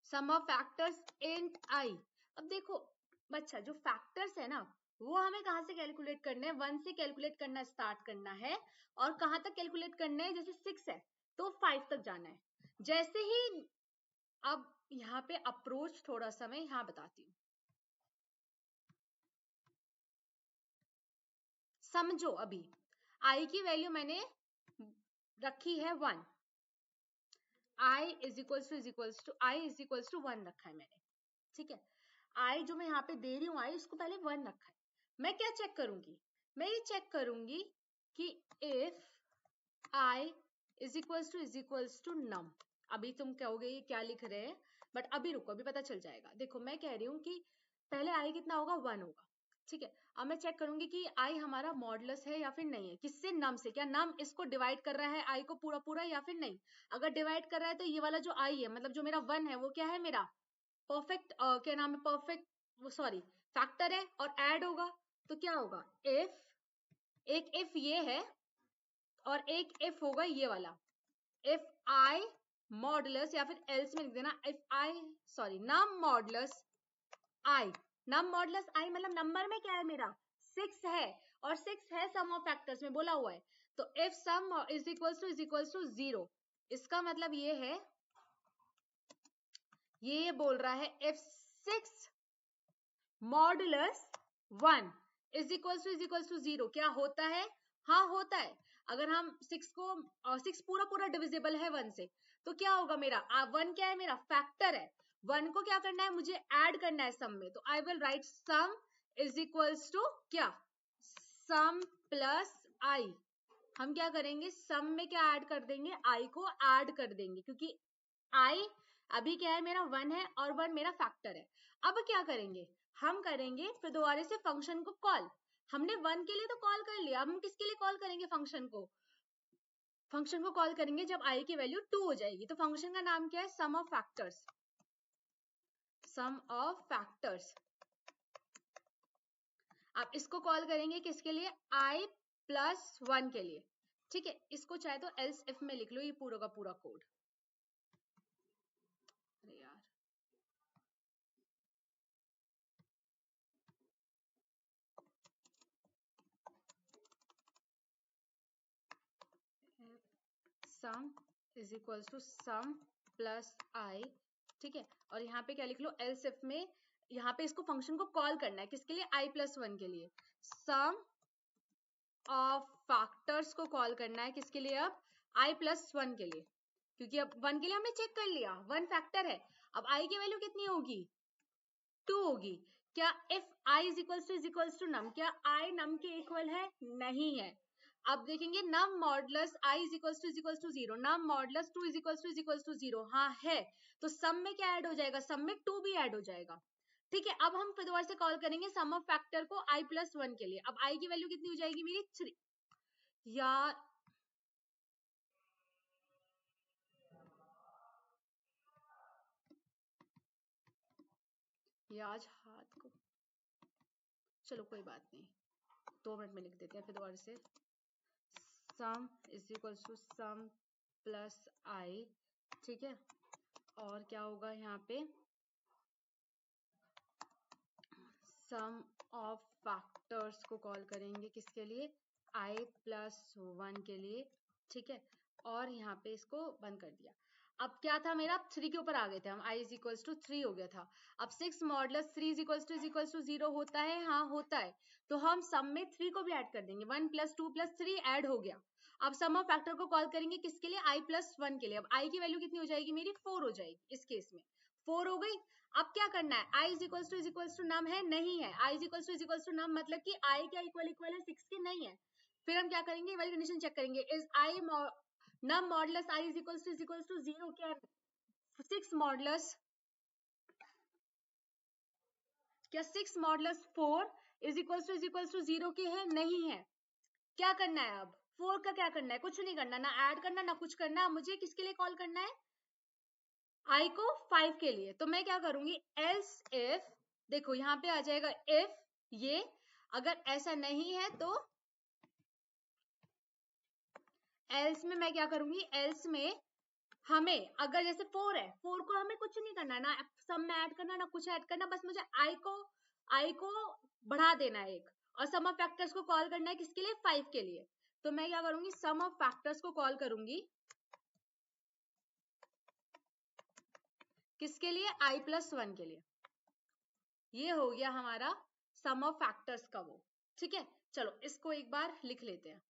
sum of factors int i। अब देखो बच्चा, जो फैक्टर्स है ना वो हमें कहाँ से कैलकुलेट करने हैं, 1 से कैलकुलेट करना स्टार्ट करना है, और कहाँ तक कैलकुलेट करना है, जैसे 6 है तो 5 तक जाना है। जैसे ही, अब यहाँ पे अप्रोच थोड़ा सा मैं यहाँ बताती हूँ, समझो। अभी i की वैल्यू मैंने रखी है 1, i इज इक्वल्स टू 1 रखा है मैंने, ठीक है। आई जो मैं यहाँ पे दे रही हूँ, आई उसको पहले 1 रखा है। मैं क्या चेक करूंगी, मैं ये चेक करूंगी कि if I is equals to num. अभी तुम कहोगे ये क्या लिख रहे हैं, बट अभी रुको, अभी पता चल जाएगा। देखो मैं कह रही हूँ कि पहले आई कितना होगा, 1 होगा, ठीक है। अब मैं चेक करूंगी कि आई हमारा मॉडुलस है या फिर नहीं है, किससे, नम से। क्या नम इसको डिवाइड कर रहा है आई को पूरा पूरा या फिर नहीं। अगर डिवाइड कर रहा है तो ये वाला जो आई है, मतलब जो मेरा 1 है वो क्या है मेरा परफेक्ट, क्या नाम है, परफेक्ट, वो सॉरी फैक्टर है, और ऐड होगा तो क्या होगा, इफ, एक इफ ये है और एक इफ होगा ये वाला, इफ आई मॉडुलस, या फिर एल्स में लिख देना, if I, sorry num modulus I. Num modulus I मतलब नंबर में क्या है मेरा, 6 है, और 6 है सम ऑफ फैक्टर्स में बोला हुआ है। तो if sum is equals to 0, इसका मतलब ये है, ये बोल रहा है if 6 modulus 1 is equals to 0 क्या होता है, हाँ होता है। अगर हम 6 को 6 पूरा पूरा डिविजिबल है 1 से, तो क्या होगा मेरा 1 क्या है मेरा, फैक्टर है। 1 को क्या करना है मुझे, ऐड करना है सम में, तो I will write sum is equals to क्या, सम प्लस आई। हम क्या करेंगे, सम में क्या ऐड कर देंगे, आई को ऐड कर देंगे, क्योंकि आई अभी क्या है मेरा 1 है और 1 मेरा फैक्टर है। अब क्या करेंगे, हम करेंगे फिर दोबारा से फंक्शन को कॉल। हमने 1 के लिए तो कॉल कर लिया, अब हम किसके लिए कॉल करेंगे फंक्शन को, फंक्शन को कॉल करेंगे जब आई की वैल्यू 2 हो जाएगी। तो फंक्शन का नाम क्या है, sum of factors, sum of factors. आप इसको कॉल करेंगे किसके लिए, आई प्लस 1 के लिए, ठीक है। इसको चाहे तो एल्स इफ में लिख लो, ये पूरा का पूरा कोड। अरे यार, sum is equals to sum plus I, ठीक है। और यहाँ पे क्या लिख लो, एल्स इफ में यहाँ पे इसको फंक्शन को कॉल करना है किसके लिए, आई प्लस 1 के लिए। सम ऑफ फैक्टर्स को कॉल करना है किसके लिए, अब आई प्लस 1 के लिए, क्योंकि अब 1 के लिए हमने चेक कर लिया, 1 फैक्टर है। अब i की वैल्यू कितनी होगी, 2 होगी। क्या if i is equals to num, क्या i नम के इक्वल है, नहीं है। अब देखेंगे num modulus i is equals to 0, num modulus 2 is equals to 0, हाँ है, तो सम में क्या ऐड हो जाएगा, सम में 2 भी ऐड हो जाएगा। ठीक है, अब हम फिर दोबारा से कॉल करेंगे सम ऑफ फैक्टर को i प्लस 1 के लिए। अब i की वैल्यू कितनी हो जाएगी मेरी 3। यार ये आज हाथ को, चलो कोई बात नहीं, 2 मिनट में लिख देते हैं फिर दोबारा से। Sum is equal to sum plus i, ठीक है, और क्या होगा यहाँ पे, सम ऑफ फैक्टर्स को कॉल करेंगे किसके लिए, i प्लस 1 के लिए, ठीक है, और यहाँ पे इसको बंद कर दिया। अब क्या था मेरा, 3 के ऊपर आ गए थे हम, i इज इक्वल्स टू 3 हो गया था। अब 6 मॉडुलस 3 इज इक्वल्स टू 0 होता है, हाँ होता है, तो हम सम में 3 को भी ऐड कर देंगे, 1 प्लस 2 प्लस 3 ऐड हो गया। अब सम ऑफ फैक्टर को कॉल करेंगे किसके लिए, i प्लस 1 के लिए। अब i की वैल्यू कितनी हो जाएगी मेरी, 4 हो जाएगी, इस केस में 4 हो गई। अब क्या करना है, i इज इक्वल्स टू नम है, नहीं है, i इज इक्वल्स टू नम मतलब कि i क्या इक्वल है 6 के, नहीं है। फिर हम क्या करेंगे, ये वाली कंडीशन चेक करेंगे, is i num modulus i is equals to 0, क्या 6 मॉडुलस, क्या 6 मॉडुलस 4 इज इक्वल्स टू 0 के है, नहीं है। क्या करना है अब, 4 का क्या करना है, कुछ नहीं करना, ना ऐड करना ना कुछ करना, मुझे किसके लिए कॉल करना है, i को 5 के लिए। तो मैं क्या करूंगी, एल्स इफ, देखो यहाँ पे आ जाएगा इफ, ये अगर ऐसा नहीं है तो एल्स में मैं क्या करूंगी, एल्स में हमें अगर जैसे 4 है, 4 को हमें कुछ नहीं करना, ना सम में ऐड करना ना कुछ ऐड करना, बस मुझे i को बढ़ा देना है एक, और सम ऑफ फैक्टर्स को कॉल करना है किसके लिए, 5 के लिए। तो मैं क्या करूंगी, सम ऑफ फैक्टर्स को कॉल करूंगी किसके लिए, i प्लस 1 के लिए। ये हो गया हमारा सम ऑफ फैक्टर्स का वो, ठीक है। चलो इसको एक बार लिख लेते हैं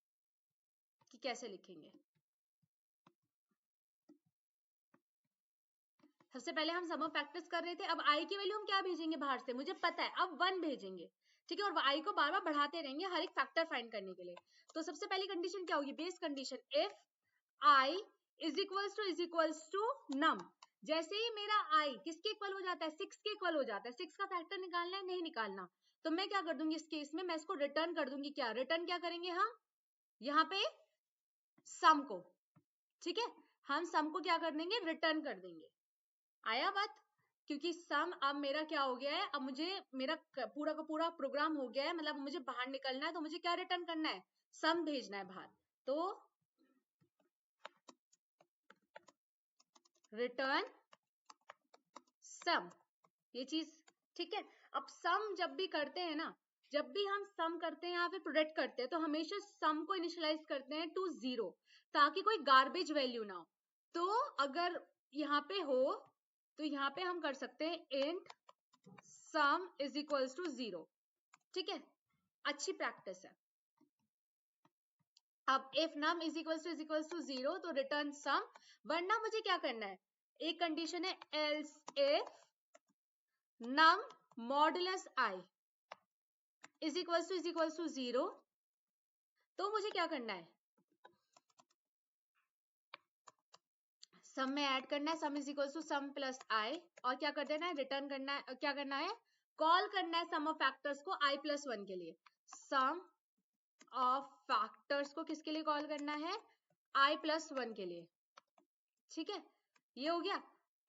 कि कैसे लिखेंगे। सबसे पहले हम सम ऑफ फैक्टर्स कर रहे थे, अब i की वैल्यू हम क्या भेजेंगे बाहर से, मुझे पता है, अब 1 भेजेंगे, ठीक है, और i को बार बार बढ़ाते रहेंगे हर एक फैक्टर फाइंड करने के लिए। तो सबसे पहली कंडीशन क्या होगी, base condition, if i is equals to num, जैसे ही मेरा i किसके इक्वल हो जाता है, 6 के इक्वल हो जाता है, 6 का फैक्टर निकालना है, नहीं निकालना, तो मैं क्या कर दूंगी इस केस में, मैं इसको रिटर्न कर दूंगी, क्या रिटर्न क्या करेंगे हम, यहाँ पे सम को, ठीक है, हम सम को क्या कर देंगे, रिटर्न कर देंगे। आया बात, क्योंकि सम अब मेरा क्या हो गया है, अब मुझे मेरा पूरा का पूरा प्रोग्राम हो गया है, मतलब मुझे बाहर निकलना है, तो मुझे क्या रिटर्न करना है, सम भेजना है बाहर, तो रिटर्न सम, ये चीज, ठीक है। अब सम जब भी करते हैं ना, जब भी हम सम करते हैं या फिर प्रोडक्ट करते हैं, तो हमेशा सम को इनिशियलाइज करते हैं टू 0, ताकि कोई गार्बेज वैल्यू ना हो। तो अगर यहाँ पे हो तो यहाँ पे हम कर सकते हैं int sum is equals to 0, ठीक है, अच्छी प्रैक्टिस है। अब if num is equals to 0 तो रिटर्न सम, वरना मुझे क्या करना है, एक कंडीशन है else if num modulus i is equals to 0, तो मुझे क्या करना है, सम में ऐड करना है, sum is equals to sum plus i, और क्या कर देना है, रिटर्न करना है, क्या करना है, कॉल करना है सम ऑफ फैक्टर्स को i प्लस 1 के लिए, सम ऑफ फैक्टर्स को किसके लिए कॉल करना है, i प्लस 1 के लिए, ठीक है, ये हो गया,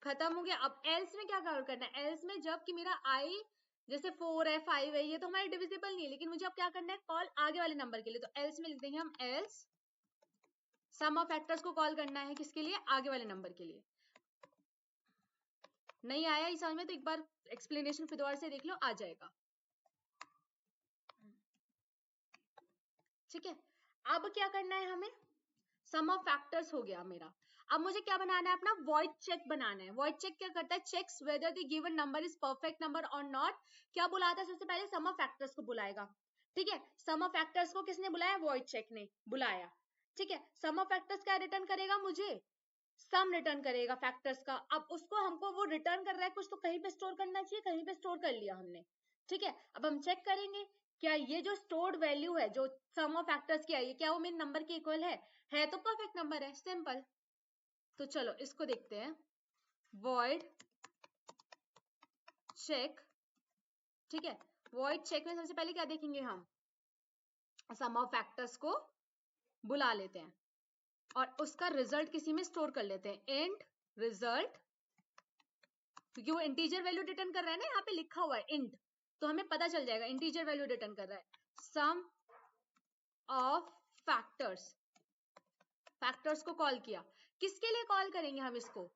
खत्म हो गया। अब एल्स में क्या कॉल करना है, एल्स में जब कि मेरा i जैसे 4 है 5 है, ये तो हमारे डिविजिबल नहीं है, लेकिन मुझे अब क्या करना है, कॉल आगे वाले नंबर के लिए, तो एल्स में लिख देंगे हम एल्स सम ऑफ फैक्टर्स को कॉल करना है किसके लिए, आगे वाले नंबर के लिए। नहीं आया इस समझ में तो एक बार एक्सप्लेनेशन फिर दोबारा से देख लो, आ जाएगा, ठीक है। अब क्या करना है हमें, सम ऑफ फैक्टर्स हो गया मेरा, अब मुझे क्या बनाना है, अपना वॉइड चेक बनाना है। वॉइड चेक क्या करता है, checks whether the given number is perfect number और नॉट। क्या बुलाता है, सबसे पहले सम ऑफ फैक्टर्स को बुलाएगा, ठीक है, सम ऑफ फैक्टर्स को किसने बुलाया, वॉइड चेक ने बुलाया, ठीक है। सम ऑफ फैक्टर्स क्या रिटर्न करेगा मुझे, सम रिटर्न करेगा फैक्टर्स का। अब उसको हमको वो रिटर्न कर रहा है कुछ, तो कहीं पे स्टोर करना चाहिए, कहीं पे स्टोर कर लिया हमने, ठीक है। अब हम चेक करेंगे क्या ये जो स्टोर्ड वैल्यू है जो सम ऑफ फैक्टर्स की आई है, क्या वो मेन नंबर के इक्वल है तो परफेक्ट नंबर है, सिंपल। तो चलो इसको देखते हैं, वॉइड चेक, ठीक है। वॉइड चेक में सबसे पहले क्या देखेंगे हम, सम ऑफ फैक्टर्स को बुला लेते हैं और उसका रिजल्ट किसी में स्टोर कर लेते हैं, इंट रिजल्ट, क्योंकि वो इंटीजर वैल्यू रिटर्न कर रहा है ना, यहाँ पे लिखा हुआ है इंट, तो हमें पता चल जाएगा इंटीजर वैल्यू रिटर्न कर रहा है। सम ऑफ फैक्टर्स, फैक्टर्स को कॉल किया, किसके लिए कॉल करेंगे हम इसको,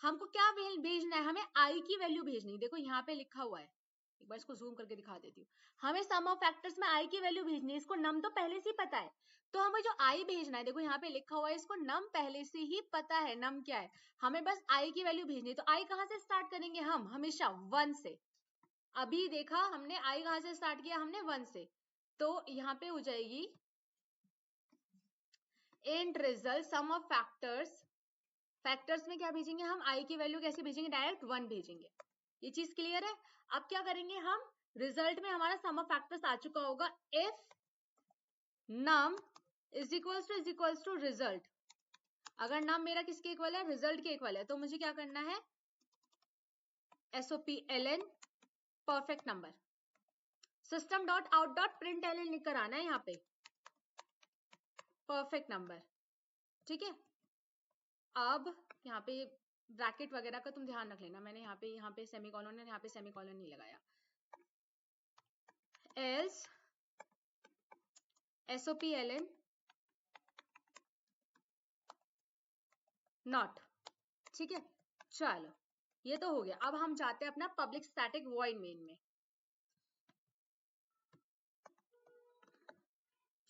हमको क्या भेजना है, हमें आई की वैल्यू भेजनी, देखो यहाँ पे लिखा हुआ है, एक बार इसको जूम करके दिखा देती हूँ, हमें सम ऑफ फैक्टर्स में आई की वैल्यू भेजनी है, इसको नम तो पहले से ही पता है, तो हमें जो आई भेजना है, देखो यहाँ पे लिखा हुआ है, इसको नम पहले से ही पता है, नम क्या है, हमें बस आई की वैल्यू भेजनी है। तो आई कहाँ से स्टार्ट करेंगे हम, हमेशा 1 से, अभी देखा हमने आई कहाँ से स्टार्ट किया, हमने 1 से, तो यहाँ पे हो जाएगी int result sum of factors, factors में क्या भेजेंगे हम, आई की वैल्यू कैसे भेजेंगे, डायरेक्ट 1 भेजेंगे, ये चीज क्लियर है। अब क्या करेंगे हम, रिजल्ट में हमारा सम ऑफ फैक्टर्स आ चुका होगा, if num is equals to result, अगर नम मेरा किसके इक्वल है, रिजल्ट के इक्वल है, तो मुझे क्या करना है, SOPLN perfect number, system dot out dot print LN लिखकर आना है यहाँ पे, परफेक्ट नंबर, ठीक है। अब यहाँ पे ब्रैकेट वगैरह का तुम ध्यान रख लेना, मैंने यहाँ पे सेमीकोलन है, यहाँ पे सेमीकोलन नहीं लगाया, एल्स SOPLN नॉट, ठीक है। चलो ये तो हो गया, अब हम जाते हैं अपना पब्लिक स्टैटिक वॉइड मेन में,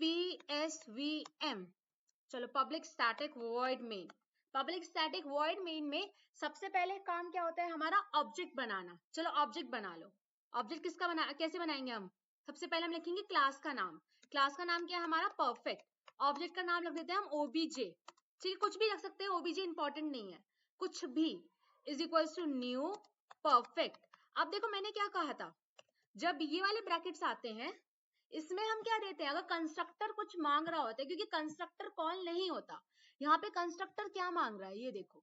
PSVM, चलो public static void main, public static void main में सबसे पहले काम क्या होता है हमारा, ऑब्जेक्ट बनाना। चलो ऑब्जेक्ट बना लो, ऑब्जेक्ट किसका बना, कैसे बनाएंगे हम, सबसे पहले हम लिखेंगे क्लास का नाम, क्लास का नाम क्या है हमारा, परफेक्ट, ऑब्जेक्ट का नाम रख देते हैं हम OBJ, ठीक है, कुछ भी रख सकते हैं, OBJ इंपॉर्टेंट नहीं है, कुछ भी, is equals to new perfect. अब देखो मैंने क्या कहा था, जब ये वाले ब्रैकेट्स आते हैं इसमें हम क्या देते हैं, अगर कंस्ट्रक्टर कुछ मांग रहा होता है, क्योंकि कंस्ट्रक्टर कॉल नहीं होता, यहाँ पे कंस्ट्रक्टर क्या मांग रहा है, ये देखो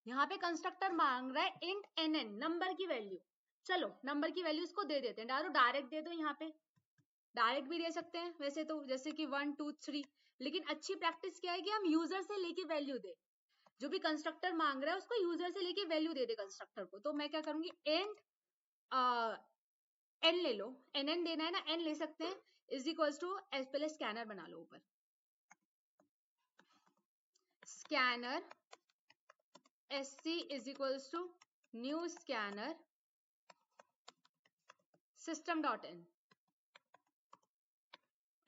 यहाँ पे कंस्ट्रक्टर मांग रहा है इंट NN, नंबर की वैल्यू, चलो नंबर की वैल्यू इसको दे देते हैं, डायरेक्ट दे दो, यहाँ पे डायरेक्ट भी दे सकते हैं वैसे तो, जैसे कि 1 2 3, लेकिन अच्छी प्रैक्टिस क्या है कि हम यूजर से लेके वैल्यू दे, जो भी कंस्ट्रक्टर मांग रहा है उसको यूजर से लेके वैल्यू दे दे कंस्ट्रक्टर को। तो मैं क्या करूंगी, इंट N ले लो, NN देना है ना, N ले सकते हैं, इज इक्वल्स टू, पहले स्कैनर बना लो ऊपर, scanner SC is equals to new scanner system dot in,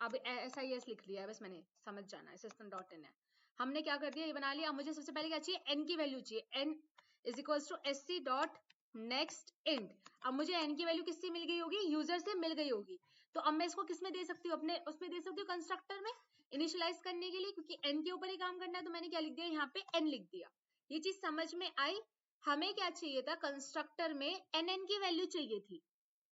अब SIS लिख लिया है बस मैंने, समझ जाना है, सिस्टम डॉट इन है, हमने क्या कर दिया, ये बना लिया। अब मुझे सबसे पहले क्या चाहिए, N की वैल्यू चाहिए, N is equals to SC dot next int, अब मुझे N की वैल्यू किससे मिल गई होगी, यूजर से मिल गई होगी, तो अब मैं इसको किसमें दे सकती हूँ, अपने उसमें दे सकती हूँ कंस्ट्रक्टर में इनिशियलाइज करने के लिए, क्योंकि N के ऊपर ही काम करना है, तो मैंने क्या लिख दिया, यहाँ पे N लिख दिया, ये चीज समझ में आई। हमें क्या चाहिए था, कंस्ट्रक्टर में NN की वैल्यू चाहिए थी,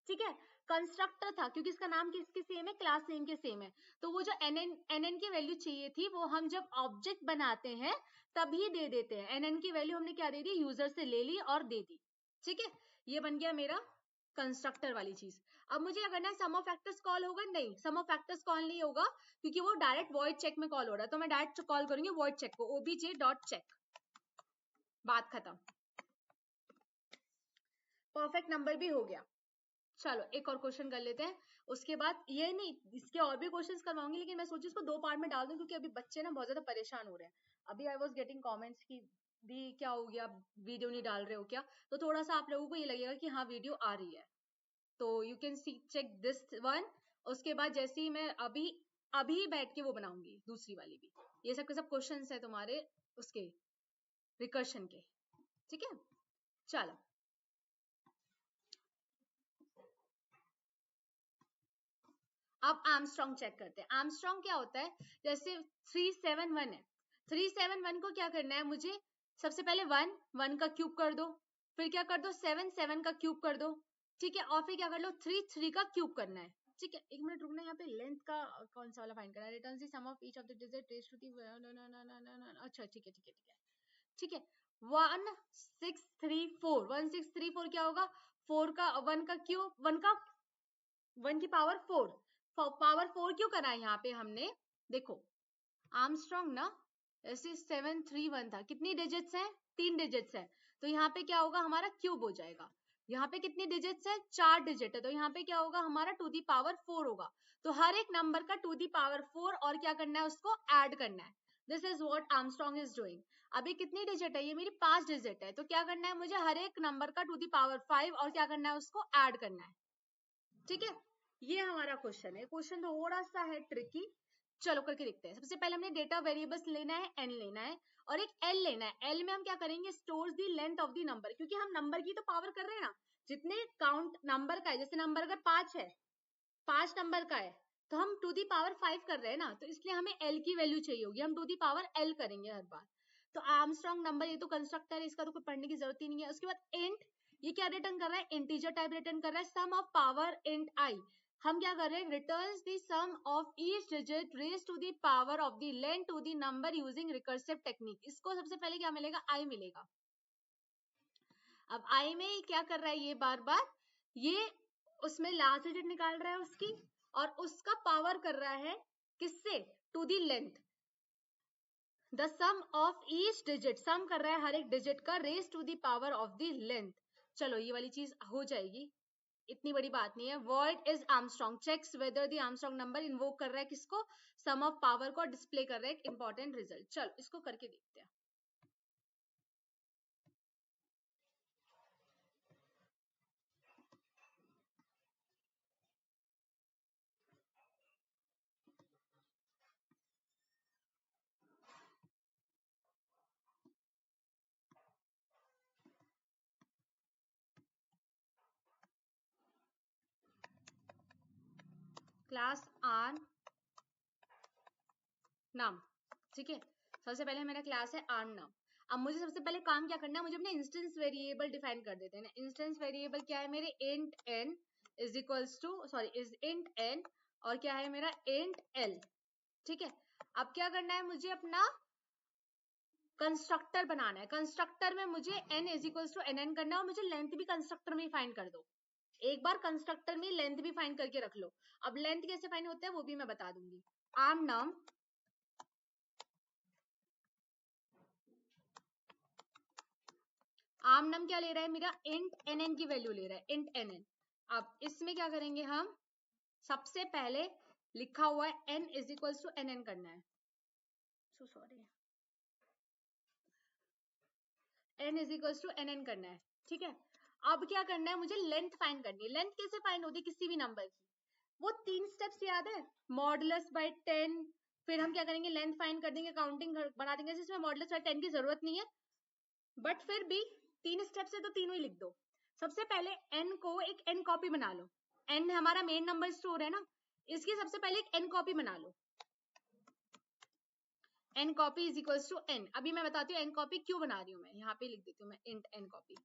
ठीक है, कंस्ट्रक्टर था क्योंकि इसका नाम किसके सेम है, क्लास नेम के सेम है, तो वो जो NN की वैल्यू चाहिए थी वो हम जब ऑब्जेक्ट बनाते हैं तभी दे देते हैं, NN की वैल्यू हमने क्या दे दी, यूजर से ले ली और दे दी, ठीक है, ये बन गया मेरा कंस्ट्रक्टर वाली चीज। अब मुझे क्या करना है, सम ऑफ फैक्टर्स कॉल होगा, नहीं सम ऑफ फैक्टर्स कॉल नहीं होगा क्योंकि वो डायरेक्ट वॉइड चेक में कॉल हो रहा है, तो मैं डायरेक्ट कॉल करूंगी वॉइड चेक को, OBJ डॉट चेक, बात खत्म, परफेक्ट नंबर भी हो गया। चलो एक और क्वेश्चन कर लेते हैं, उसके बाद ये नहीं, इसके और भी क्वेश्चंस करवाऊंगी, लेकिन मैं सोची इसको 2 पार्ट में डाल दूं क्योंकि अभी बच्चे ना बहुत ज्यादा परेशान हो रहे हैं। अभी आई वाज गेटिंग कमेंट्स की भी क्या हो गया, वीडियो नहीं डाल रहे हो क्या, तो थोड़ा सा आप लोगों को ये लगेगा कि हाँ वीडियो आ रही है, तो you can see check this one, उसके बाद जैसे ही मैं अभी बैठ के वो बनाऊंगी दूसरी वाली भी, ये सब के सब क्वेश्चन है तुम्हारे उसके रिकर्शन के, ठीक है। चलो अब आर्मस्ट्रॉन्ग चेक करते हैं, आर्मस्ट्रॉन्ग क्या होता है, जैसे 371 है, 371 को क्या करना है मुझे, सबसे पहले 1 का क्यूब कर दो, फिर क्या कर दो 7 का क्यूब कर दो, ठीक है, और फिर क्या कर लो 3 का क्यूब करना है, ठीक है। एक मिनट रुकना, यहाँ पे लेंथ का कौन सा वाला फाइंड करना है, return the sum of each of the digit raised to the, अच्छा ठीक है ठीक है ठीक है ठीक है। 1634 क्या होगा, 4 का 1 का क्यूब, 1 की पावर 4, पावर 4 क्यों करा है यहाँ पे हमने, देखो आर्मस्ट्रॉन्ग ना ऐसे 731 था, कितनी डिजिट्स हैं, 3 डिजिट्स है, तो यहाँ पे क्या होगा हमारा क्यूब हो जाएगा। यहाँ पे कितनी डिजिट्स है, 4 डिजिट है, तो यहाँ पे क्या होगा हमारा टू दी पावर 4 होगा। तो हर एक नंबर का टू दी पावर 4 और क्या करना है, उसको ऐड करना है। This is what Armstrong is doing. अभी कितनी डिजिट है, ये मेरी 5 डिजिट है, तो क्या करना है मुझे, हर एक नंबर का टू दी पावर 5 और क्या करना है, उसको ऐड करना है, ठीक है। ये हमारा क्वेश्चन है, क्वेश्चन थोड़ा सा है ट्रिकी, चलो करके देखते हैं। सबसे पहले हमने डेटा वेरिएबल्स लेना है, n लेना है और एक l लेना है। l में हम क्या करेंगे, stores the length of the number, क्योंकि हम नंबर की तो पावर कर रहे हैं ना, जितने काउंट नंबर का है, जैसे नंबर अगर 5 है, 5 नंबर का है, तो हम टू दी पावर 5 कर रहे हैं ना, तो इसलिए हमें l की वैल्यू चाहिए होगी, हम टू दी पावर l करेंगे हर बार। तो आर्मस्ट्रॉन्ग नंबर, ये तो कंस्ट्रक्टर है, इसका तो कोई पढ़ने की जरूरत ही नहीं है। उसके बाद इंट, ये क्या रिटर्न कर रहा है, इंटीजर टाइप रिटर्न कर रहा है, sum of power int I, हम क्या कर रहे हैं, returns the sum of each digit raised to the power of the length to the number using recursive technique. इसको सबसे पहले क्या मिलेगा, आई मिलेगा। अब आई में क्या कर रहा है, ये बार बार ये उसमें लास्ट डिजिट निकाल रहा है उसकी, और उसका पावर कर रहा है किससे, to the length, the sum of each digit, sum कर रहा है हर एक डिजिट का, raise to the power of the length. चलो ये वाली चीज हो जाएगी, इतनी बड़ी बात नहीं है। Void is Armstrong checks whether the Armstrong number invoke कर रहा है किसको, सम ऑफ पावर को डिस्प्ले कर रहा है, एक इंपॉर्टेंट रिजल्ट। चलो इसको करके देखते हैं। क्लास आर नाम, ठीक है, सबसे पहले मेरा क्लास है आर्म नाम। अब मुझे सबसे पहले काम क्या करना है, मुझे अपने इंस्टेंस वेरिएबल डिफाइन कर देते हैं ना। इंस्टेंस वेरिएबल क्या है मेरे, int n is equals to sorry is int n, और क्या है मेरा इंट l, ठीक है। अब क्या करना है, मुझे अपना कंस्ट्रक्टर बनाना है। कंस्ट्रक्टर में मुझे n is equals to nn करना है, और मुझे लेंथ भी कंस्ट्रक्टर में ही फाइंड कर दो। एक बार कंस्ट्रक्टर में लेंथ भी फाइंड करके रख लो। अब लेंथ कैसे फाइंड होता है वो भी मैं बता दूंगी। आर्म नाम, आर्म नम क्या ले रहा है मेरा, इंट nn की वैल्यू ले रहा है, इंट nn। अब इसमें क्या करेंगे हम, सबसे पहले लिखा हुआ है n is equals to nn करना है, so sorry, n is equals to nn करना है, ठीक है। अब क्या करना है, मुझे लेंथ फाइंड करनी है। लेंथ कैसे फाइंड होती है किसी भी नंबर की, वो 3 स्टेप्स याद है, मॉडुलस बाय 10, फिर हम क्या करेंगे, लेंथ फाइंड कर देंगे, काउंटिंग बढ़ा देंगे, जिसमें मॉडुलस बाय 10 की जरूरत नहीं है, बट फिर भी 3 स्टेप से तो तीनों ही लिख दो। सबसे पहले n को एक n कॉपी बना लो, n हमारा मेन नंबर स्टोर है ना, इसकी सबसे पहले एक n कॉपी बना लो, n copy is equals to n। अभी मैं बताती हूँ n कॉपी क्यों बना रही हूँ, मैं यहाँ पे लिख देती हूँ मैं इंट n कॉपी,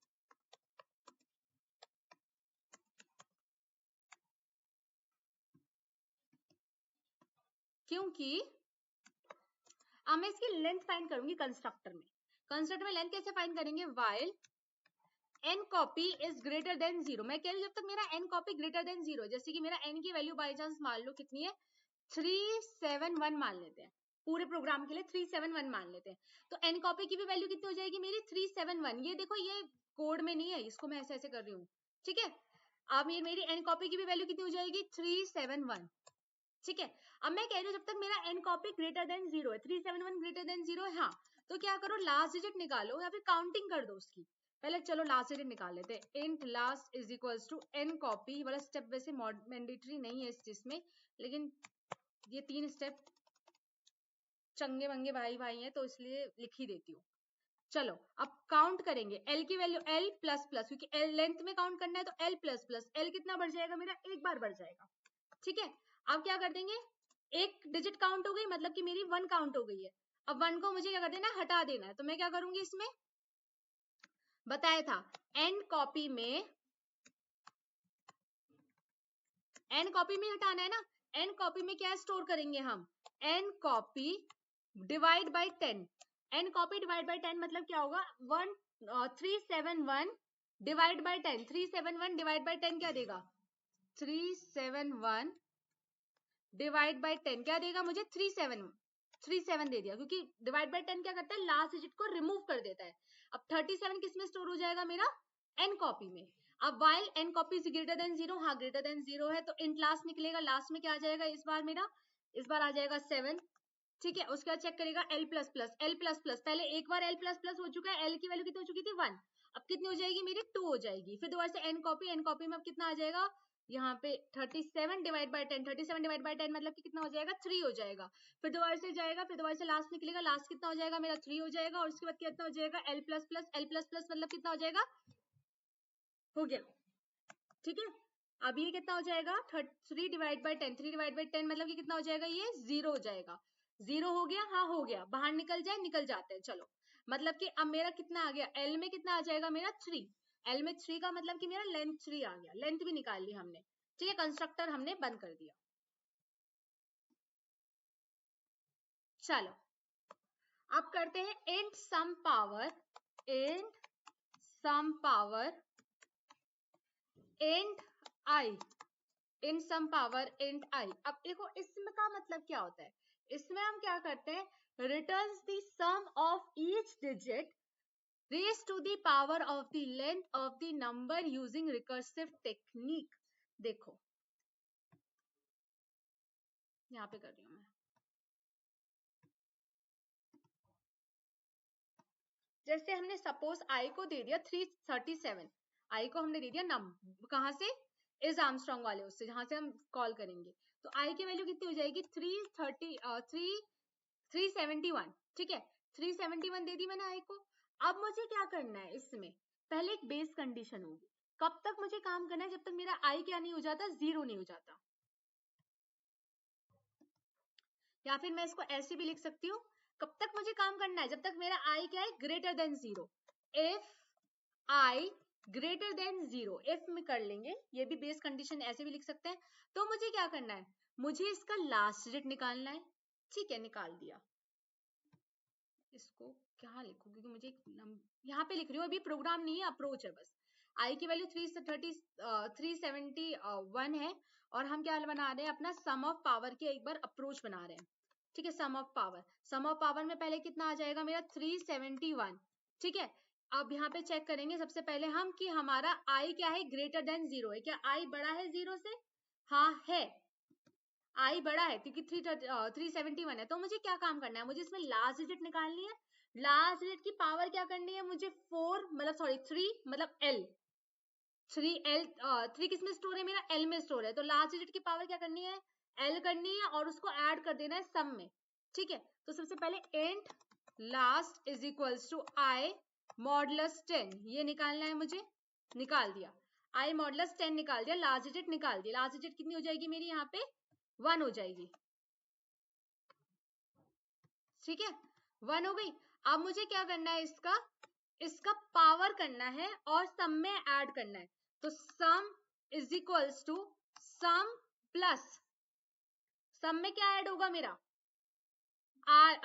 क्योंकि अब मैं इसकी लेंथ फाइंड करूंगी कंस्ट्रक्टर में। कंस्ट्रक्टर में लेंथ कैसे फाइंड करेंगे, while n copy is greater than 0, मैं कह रही हूँ जब तक मेरा n कॉपी ग्रेटर देन 0, जैसे कि मेरा n की वैल्यू बाई चांस मान लो कितनी है, 371 मान लेते हैं, पूरे प्रोग्राम के लिए 371 मान लेते हैं, तो n कॉपी की भी वैल्यू कितनी हो जाएगी मेरी 371। ये देखो ये कोड में नहीं है, इसको मैं ऐसे ऐसे कर रही हूँ, ठीक है। अब ये मेरी n कॉपी की भी वैल्यू कितनी हो जाएगी 371, ठीक है। अब मैं कह रही हूँ जब तक मेरा n कॉपी ग्रेटर देन 0 है, 371 ग्रेटर देन 0 है, हाँ, तो क्या करो लास्ट डिजिट निकालो या फिर काउंटिंग कर दो उसकी। पहले चलो लास्ट डिजिट निकाल लेते हैं, int last is equals to n copy वाला स्टेप वैसे मैंडेटरी नहीं है इस चीज में, लेकिन ये 3 स्टेप चंगे मंगे भाई भाई हैं तो इसलिए लिख ही देती हूँ। चलो अब काउंट करेंगे, l की वैल्यू l प्लस प्लस, क्योंकि l लेंथ में काउंट करना है तो l प्लस प्लस, l कितना बढ़ जाएगा मेरा, एक बार बढ़ जाएगा, ठीक है। अब क्या कर देंगे, एक डिजिट काउंट हो गई, मतलब कि मेरी 1 काउंट हो गई है। अब 1 को मुझे क्या कर देना है, हटा देना है, तो मैं क्या करूंगी इसमें बताया था n कॉपी में हटाना है ना, n कॉपी में क्या स्टोर करेंगे हम, n copy divide by 10, n copy divide by 10 मतलब क्या होगा 371 डिवाइड बाय 10, 371 डिवाइड बाय 10 क्या देगा, 371 डिवाइड बाय 10 क्या देगा मुझे, 37 दे दिया, क्योंकि डिवाइड बाय 10 क्या करता है, लास्ट डिजिट को रिमूव कर देता है। अब 37 किस में स्टोर हो जाएगा मेरा, n कॉपी में। अब while n copy is greater than 0, हाँ ग्रेटर देन 0 है, तो इंट लास्ट निकलेगा, लास्ट में क्या आ जाएगा इस बार मेरा, इस बार आ जाएगा 7, ठीक है। उसके बाद चेक करेगा l plus plus, l plus plus, पहले एक बार l प्लस प्लस हो चुका है, l की वैल्यू कितनी हो चुकी थी 1, अब कितनी हो जाएगी मेरी 2 हो जाएगी, फिर दोबारा से n कॉपी में अब कितना आ जाएगा, यहाँ पे 37 डिवाइड बाय 10, 37 डिवाइड बाय 10 मतलब कि कितना हो जाएगा 3 हो जाएगा, फिर दोबारा से जाएगा, फिर दोबारा से लास्ट निकलेगा, लास्ट कितना हो जाएगा मेरा 3 हो जाएगा, और उसके बाद कितना हो जाएगा l plus plus, l plus plus मतलब कितना हो जाएगा, हो गया, ठीक है। अब ये कितना हो जाएगा 3 डिवाइड बाय 10, 3 डिवाइड बाय 10 मतलब कि कितना हो जाएगा, ये 0 हो जाएगा, 0 हो गया, हाँ हो गया, बाहर निकल जाए, निकल जाते हैं, चलो। मतलब कि अब मेरा कितना आ गया, l में कितना आ जाएगा मेरा 3, l में 3 का मतलब कि मेरा लेंथ 3 आ गया, लेंथ भी निकाल ली हमने, ठीक है, कंस्ट्रक्टर हमने बंद कर दिया। चलो अब करते हैं int sum power, int sum power int I, int sum power int I। अब देखो इसमें का मतलब क्या होता है, इसमें हम क्या करते हैं, returns the sum of each digit raised to the power of the length of the number using recursive technique। देखो यहाँ पे कर रही हूँ मैं, जैसे हमने सपोज i को दे दिया 337, i को हमने दे दिया नम, कहाँ से, इस आर्मस्ट्रॉन्ग वाले उससे जहां से हम कॉल करेंगे, तो i की वैल्यू कितनी हो जाएगी 371, ठीक है, 371 दे दी मैंने i को। अब मुझे क्या करना है, इसमें पहले एक बेस कंडीशन होगी, कब तक मुझे काम करना है, जब तक मेरा i क्या नहीं हो जाता, 0 नहीं हो जाता, या फिर मैं इसको ऐसे भी लिख सकती हूँ, कब तक मुझे काम करना है, जब तक मेरा i क्या है greater than 0, if i greater than 0, if में कर लेंगे, ये भी बेस कंडीशन ऐसे भी लिख सकते हैं। तो मुझे क्या करना है, मुझे इसका लास्ट डिजिट निकालना है, ठीक है, निकाल दिया। इसको क्या लिखूं, क्योंकि मुझे यहाँ पे लिख रही हूँ, अभी प्रोग्राम नहीं है, अप्रोच है बस। i की वैल्यू 371 है, और हम क्या बना रहे हैं, अपना सम ऑफ पावर के एक बार अप्रोच बना रहे हैं, ठीक है। सम ऑफ पावर में पहले कितना आ जाएगा मेरा 371, ठीक है। अब यहाँ पे चेक करेंगे सबसे पहले हम कि हमारा i क्या है, ग्रेटर देन 0 है क्या, i बड़ा है 0 से, हाँ है, i बड़ा है क्योंकि 371 है, तो मुझे क्या काम करना है, मुझे इसमें लास्ट डिजिट निकालनी है, लास्ट डिजिट की पावर क्या करनी है मुझे 4 मतलब सॉरी 3 मतलब l, 3 किस में स्टोर है मेरा, l में स्टोर है, तो लास्ट डिजिट की पावर क्या करनी है, l करनी है, और उसको ऐड कर देना है सम में, ठीक है। तो सबसे पहले int last is equals to i modulus 10, ये निकालना है मुझे, निकाल दिया, i मॉडुलस 10 निकाल दिया, लास्ट डिजिट निकाल दिया, लास्ट डिजिट कितनी हो जाएगी मेरी यहाँ पे 1 हो जाएगी, ठीक है, 1 हो गई। अब मुझे क्या करना है, इसका पावर करना है और सम में ऐड करना है, तो sum is equals to sum plus, sum में क्या ऐड होगा मेरा,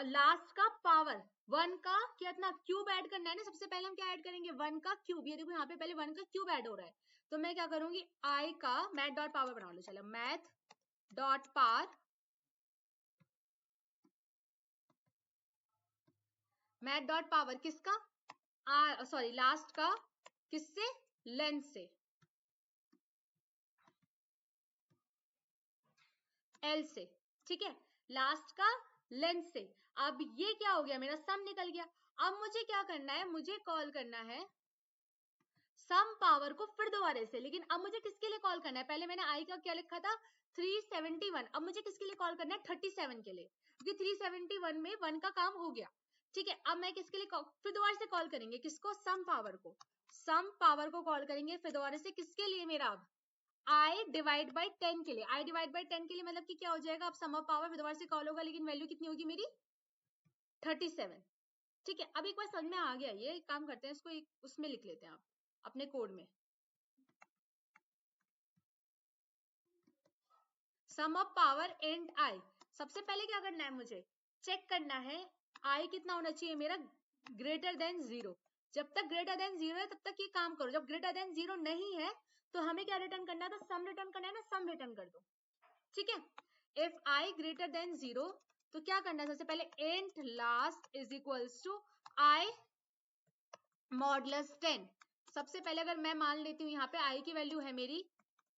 लास्ट का पावर 1 का कितना क्यूब ऐड करना है ना, सबसे पहले हम क्या ऐड करेंगे 1 का क्यूब, ये देखो यहाँ पे पहले 1 का क्यूब ऐड हो रहा है, तो मैं क्या करूंगी i का मैथ डॉट पावर बना लो, चलो math dot power, math dot power किसका, सॉरी लास्ट का, किससे, लेंथ से, एल से, ठीक है, लास्ट का लेंथ से। अब ये क्या हो गया मेरा सम निकल गया। अब मुझे क्या करना है, मुझे कॉल करना है सम पावर को फिर दोबारा से, लेकिन अब मुझे किसके लिए कॉल करना है, पहले मैंने आई का क्या लिखा था 371, अब मुझे किसके लिए कॉल करना है 37 के लिए, क्योंकि 371 में 1 का काम हो गया, ठीक है। अब मैं किसके लिए फिर दोबारा से कॉल करेंगे किसको, सम पावर को, सम पावर को कॉल करेंगे फिर दोबारा से किसके लिए मेरा, अब i डिवाइड बाई 10 के लिए, i डिवाइड बाई 10 के लिए मतलब कि क्या हो जाएगा, अब सम ऑफ पावर फिर दोबारा से कॉल होगा, लेकिन वैल्यू कितनी होगी मेरी 37, ठीक है, अब एक बार समझ में आ गया ये, एक काम करते हैं इसको उसमें लिख लेते हैं आप अपने कोड में। सम ऑफ पावर एंड आई, सबसे पहले क्या करना है, मुझे चेक करना है आई कितना होना चाहिए मेरा, ग्रेटर देन 0। जब तक ग्रेटर देन 0 है तब तक ये काम करो, जब ग्रेटर देन 0 नहीं है तो हमें क्या रिटर्न करना है, तो सम रिटर्न करना है ना, सम रिटर्न कर दो। ठीक है, इफ आई ग्रेटर देन 0 तो क्या करना है, सबसे पहले int last is equals to I modulus 10। सबसे पहले अगर मैं मान लेती हूँ यहाँ पे आई की वैल्यू है मेरी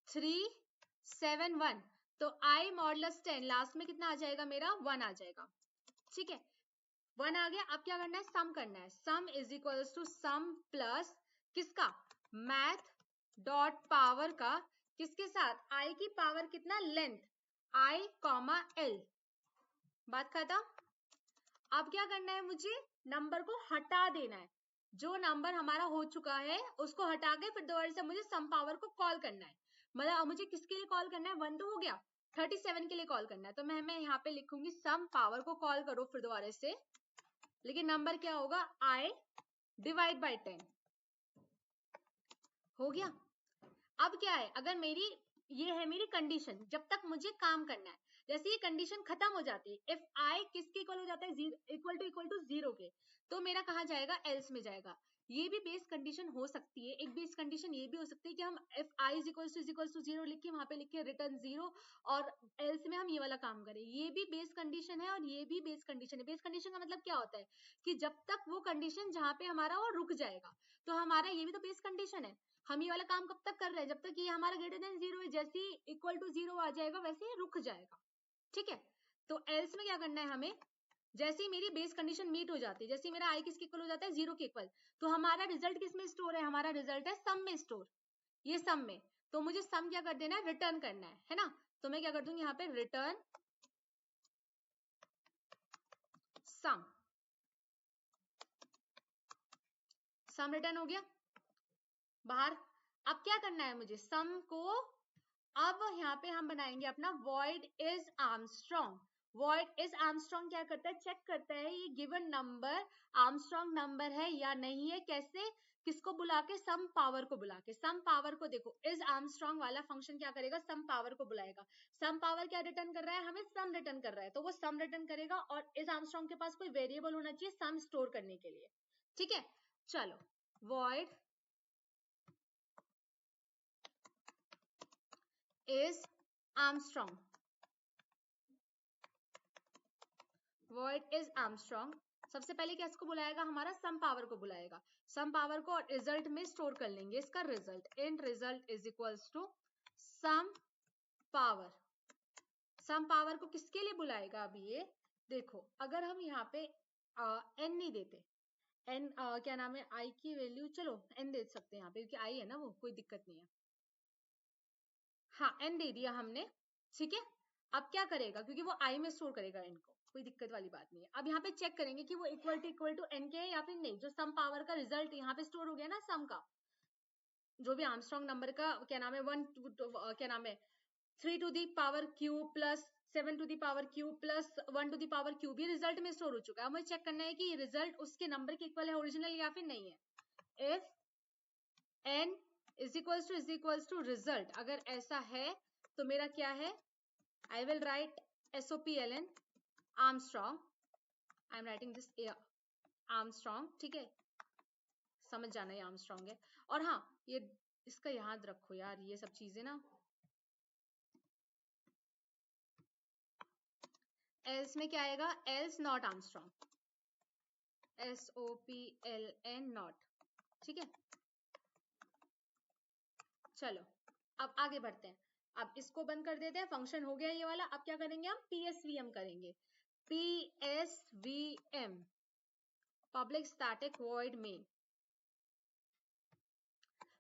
371, तो आई मॉडुलस 10 लास्ट में कितना आ जाएगा मेरा, 1 आ जाएगा। ठीक है, 1 आ गया। अब क्या करना है, सम करना है, sum is equals to sum plus किसका, मैथ डॉट पावर का, किसके साथ, आई की पावर कितना, लेंथ आई कॉमा एल, बात खत्म। अब क्या करना है, मुझे नंबर को हटा देना है, जो नंबर हमारा हो चुका है उसको हटा के फिर दोबारा से मुझे सम पावर को कॉल करना है। मतलब मुझे किसके लिए कॉल करना है, 1 तो हो गया, 37 के लिए कॉल करना है, तो मैं यहाँ पे लिखूंगी सम पावर को कॉल करो फिर दोबारा से, लेकिन नंबर क्या होगा, आई डिवाइड बाई 10 हो गया। अब क्या है, अगर मेरी ये है मेरी कंडीशन, जब तक मुझे काम करना है, जैसे ये कंडीशन खत्म हो जाती है, इफ आई किसके इक्वल हो जाता है, इक्वल टू 0 के, तो मेरा कहा जाएगा, एल्स में जाएगा। ये भी बेस कंडीशन हो सकती है, एक बेस कंडीशन ये भी हो सकती है कि हम if I is equal to 0 लिख के वहां पे लिखे रिटर्न 0 और एल्स में हम ये वाला काम करें, ये भी बेस कंडीशन है और ये भी बेस कंडीशन है। बेस कंडीशन का मतलब क्या होता है कि जब तक वो कंडीशन जहां पे हमारा वो रुक जाएगा, तो हमारा ये भी तो बेस कंडीशन है। हम ये वाला काम कब तक कर रहे हैं, जब तक ये हमारा ग्रेटर देन 0 है, जैसे ही इक्वल टू 0 आ जाएगा वैसे ही रुक जाएगा। ठीक है, तो एल्स में क्या करना है हमें, जैसे ही मेरी बेस कंडीशन मीट हो जाती है, जैसे ही मेरा आई किसके इक्वल हो जाता है, 0 के इक्वल, तो हमारा रिजल्ट किस में स्टोर है, हमारा रिजल्ट है सम में स्टोर, ये सम में। तो मुझे सम क्या कर देना है, रिटर्न करना है ना, तो मैं क्या कर दूंगी यहाँ पे, रिटर्न सम, सम रिटर्न हो गया बाहर। अब क्या करना है मुझे, सम को अब यहाँ पे हम बनाएंगे अपना void is Armstrong. void is Armstrong क्या करता है, चेक करता है ये गिवन नंबर आर्मस्ट्रॉन्ग नंबर है या नहीं है, कैसे, किसको बुला के, सम पावर को बुला के। सम पावर को देखो, इज आर्मस्ट्रॉन्ग वाला फंक्शन क्या करेगा, सम पावर को बुलाएगा। सम पावर क्या रिटर्न कर रहा है, हमें सम रिटर्न कर रहा है, तो वो सम रिटर्न करेगा, और इज आर्मस्ट्रॉन्ग के पास कोई वेरिएबल होना चाहिए सम स्टोर करने के लिए। ठीक है, चलो void is Armstrong, void is Armstrong। सबसे पहले क्या इसको बुलाएगा, हमारा सम पावर को बुलाएगा, सम पावर को और रिजल्ट में स्टोर कर लेंगे इसका result, int result is equals to sum power. Sum power को किसके लिए बुलाएगा, अभी ये देखो, अगर हम यहाँ पे एन नहीं देते, एन क्या नाम है, आई की वैल्यू, चलो एन दे सकते हैं यहाँ पे क्योंकि आई है ना, वो कोई दिक्कत नहीं है। हाँ एन दे दिया हमने, ठीक है। अब क्या करेगा, क्योंकि वो आई में स्टोर करेगा एन को, कोई दिक्कत वाली बात नहीं है। अब यहाँ पे चेक करेंगे कि वो इक्वल टू एन के है या फिर नहीं, जो सम पावर का रिजल्ट यहाँ पे स्टोर हो गया ना, सम का जो भी आर्मस्ट्रॉन्ग नंबर का क्या नाम है, क्या नाम है, 3 to the power Q plus 7 to the power Q plus 1 to the power Q भी रिजल्ट में स्टोर हो चुका है। मुझे चेक करना है कि रिजल्ट उसके नंबर के इक्वल है ओरिजिनल या फिर नहीं है। If N is equals to result, अगर ऐसा है तो मेरा क्या है, I will write SOPLN Armstrong, I am writing this Armstrong, ठीक है, समझ जाना ये आर्मस्ट्रॉन्ग है। और हाँ ये इसका याद रखो यार, ये सब चीजें ना, एल्स में क्या आएगा, else not Armstrong, SOPLN not, ठीक है। चलो अब आगे बढ़ते हैं, अब इसको बंद कर देते हैं, फंक्शन हो गया ये वाला। अब क्या करेंगे हम, PSVM करेंगे, PSVM public static void main.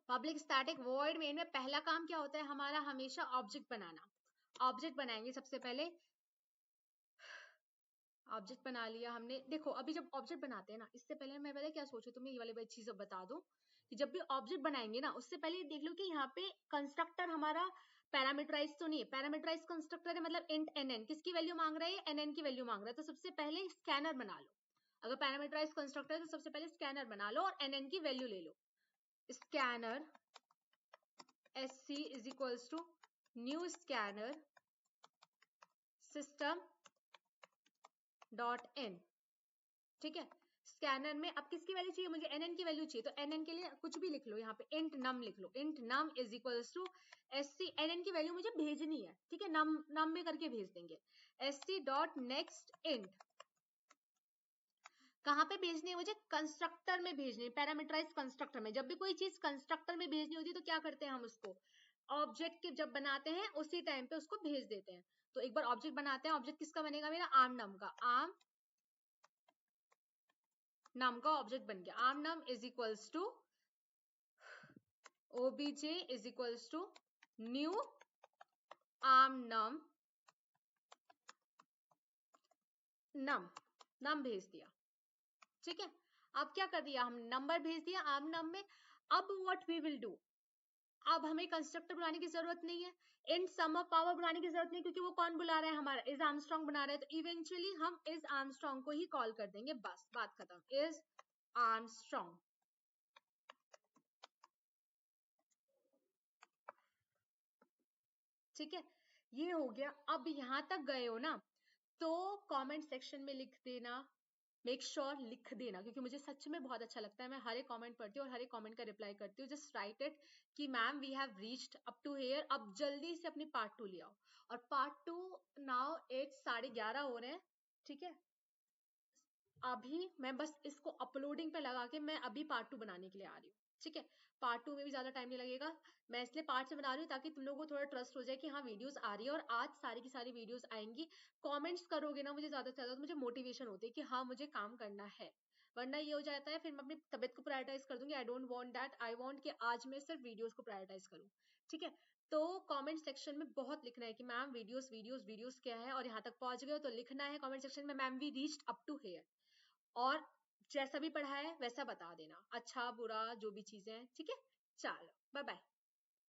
Public static void main में पहला काम क्या होता है हमारा, हमेशा ऑब्जेक्ट बनाना। ऑब्जेक्ट बनाएंगे सबसे पहले, ऑब्जेक्ट बना लिया हमने। देखो अभी जब ऑब्जेक्ट बनाते हैं ना, इससे पहले मैं पहले क्या सोचू, तुम्हें ये वाली चीज बता दूं कि जब भी ऑब्जेक्ट बनाएंगे ना, उससे पहले देख लो कि यहाँ पे कंस्ट्रक्टर हमारा पैरामीटराइज तो नहीं है। पैरामीटराइज कंस्ट्रक्टर है मतलब इंट एनएन, किसकी वैल्यू मांग रहा है, एनएन की वैल्यू मांग रहा है। तो सबसे पहले स्कैनर बना लो। अगर पैरामीटराइज कंस्ट्रक्टर है तो सबसे पहले स्कैनर बना लो और एनएन की वैल्यू ले लो। Scanner SC is equals to new scanner system dot N. ठीक है, स्कैनर में अब किसकी वैल्यू चाहिए मुझे, एनएन की वैल्यू चाहिए, तो एनएन के लिए कुछ भी लिख लो, यहाँ पे इंट नम लिख लो, int num is equals to SC, NN की वैल्यू मुझे भेजनी है, ठीक है, नम में करके भेज देंगे, SC डॉट नेक्स्ट इंट, कहाँ पे भेजनी है मुझे, कंस्ट्रक्टर में भेजनी है, पैरामीटराइज कंस्ट्रक्टर में। जब भी कोई चीज कंस्ट्रक्टर में भेजनी होती है तो क्या करते हैं हम उसको, ऑब्जेक्ट के जब बनाते हैं उसी टाइम पे उसको भेज देते हैं। तो एक बार ऑब्जेक्ट बनाते हैं, ऑब्जेक्ट किसका बनेगा मेरा, आर्म नम का, आर्म नम का ऑब्जेक्ट बन गया। Arm num is equals to obj is equals to new arm num, num भेज दिया, ठीक है। अब क्या कर दिया, हम नंबर भेज दिया आर्म नम में। अब व्हाट वी विल डू, अब हमें कंस्ट्रक्टर बुलाने की जरूरत नहीं है, इन सम ऑफ पावर बुलाने की जरूरत नहीं, क्योंकि वो कौन बुला रहा है, हमारा इज आर्मस्ट्रॉन्ग बना रहा है, तो इवेंचुअली हम इज आर्मस्ट्रॉन्ग को ही कॉल कर देंगे, बस बात खत्म, इज आर्मस्ट्रॉन्ग। ठीक है, ये हो गया। अब यहां तक गए हो ना, तो कमेंट सेक्शन में लिख देना, मेक श्योर लिख देना, क्योंकि मुझे सच में बहुत अच्छा लगता है, मैं हर एक कमेंट पढ़ती हूँ और हर एक कमेंट का रिप्लाई करती हूँ। जस्ट राइट इट कि ma'am we have reached up to here, अब जल्दी से अपनी पार्ट 2 ले आओ। और पार्ट 2 नाउ 8:11 हो रहे हैं, ठीक है। अभी मैं बस इसको अपलोडिंग पे लगा के मैं अभी पार्ट 2 बनाने के लिए आ रही हूँ, ठीक है। पार्ट 2 में भी ज्यादा टाइम नहीं लगेगा, मैं इसलिए पार्ट से बना रही हूँ ताकि तुम लोगों को थोड़ा ट्रस्ट हो जाए कि हाँ वीडियोस आ रही है, और आज सारी की सारी वीडियोस आएंगी। कमेंट्स करोगे ना मुझे ज्यादा से ज्यादा, तो मुझे मोटिवेशन होती है कि हाँ मुझे काम करना है, वरना ये हो जाता है फिर मैं अपनी तबियत को प्रायोरिटाइज कर दूंगी। I don't want that, I want कि आज मैं सिर्फ वीडियोस को प्रायोरिटाइज करूँ, ठीक है। तो कमेंट सेक्शन में बहुत लिखना है कि मैम वीडियोस वीडियोस वीडियोस क्या है, और यहाँ तक पहुंच गए हो तो लिखना है कमेंट सेक्शन में ma'am we reached up to here, और जैसा भी पढ़ा है वैसा बता देना, अच्छा बुरा जो भी चीजें हैं, ठीक है। चलो बाय बाय।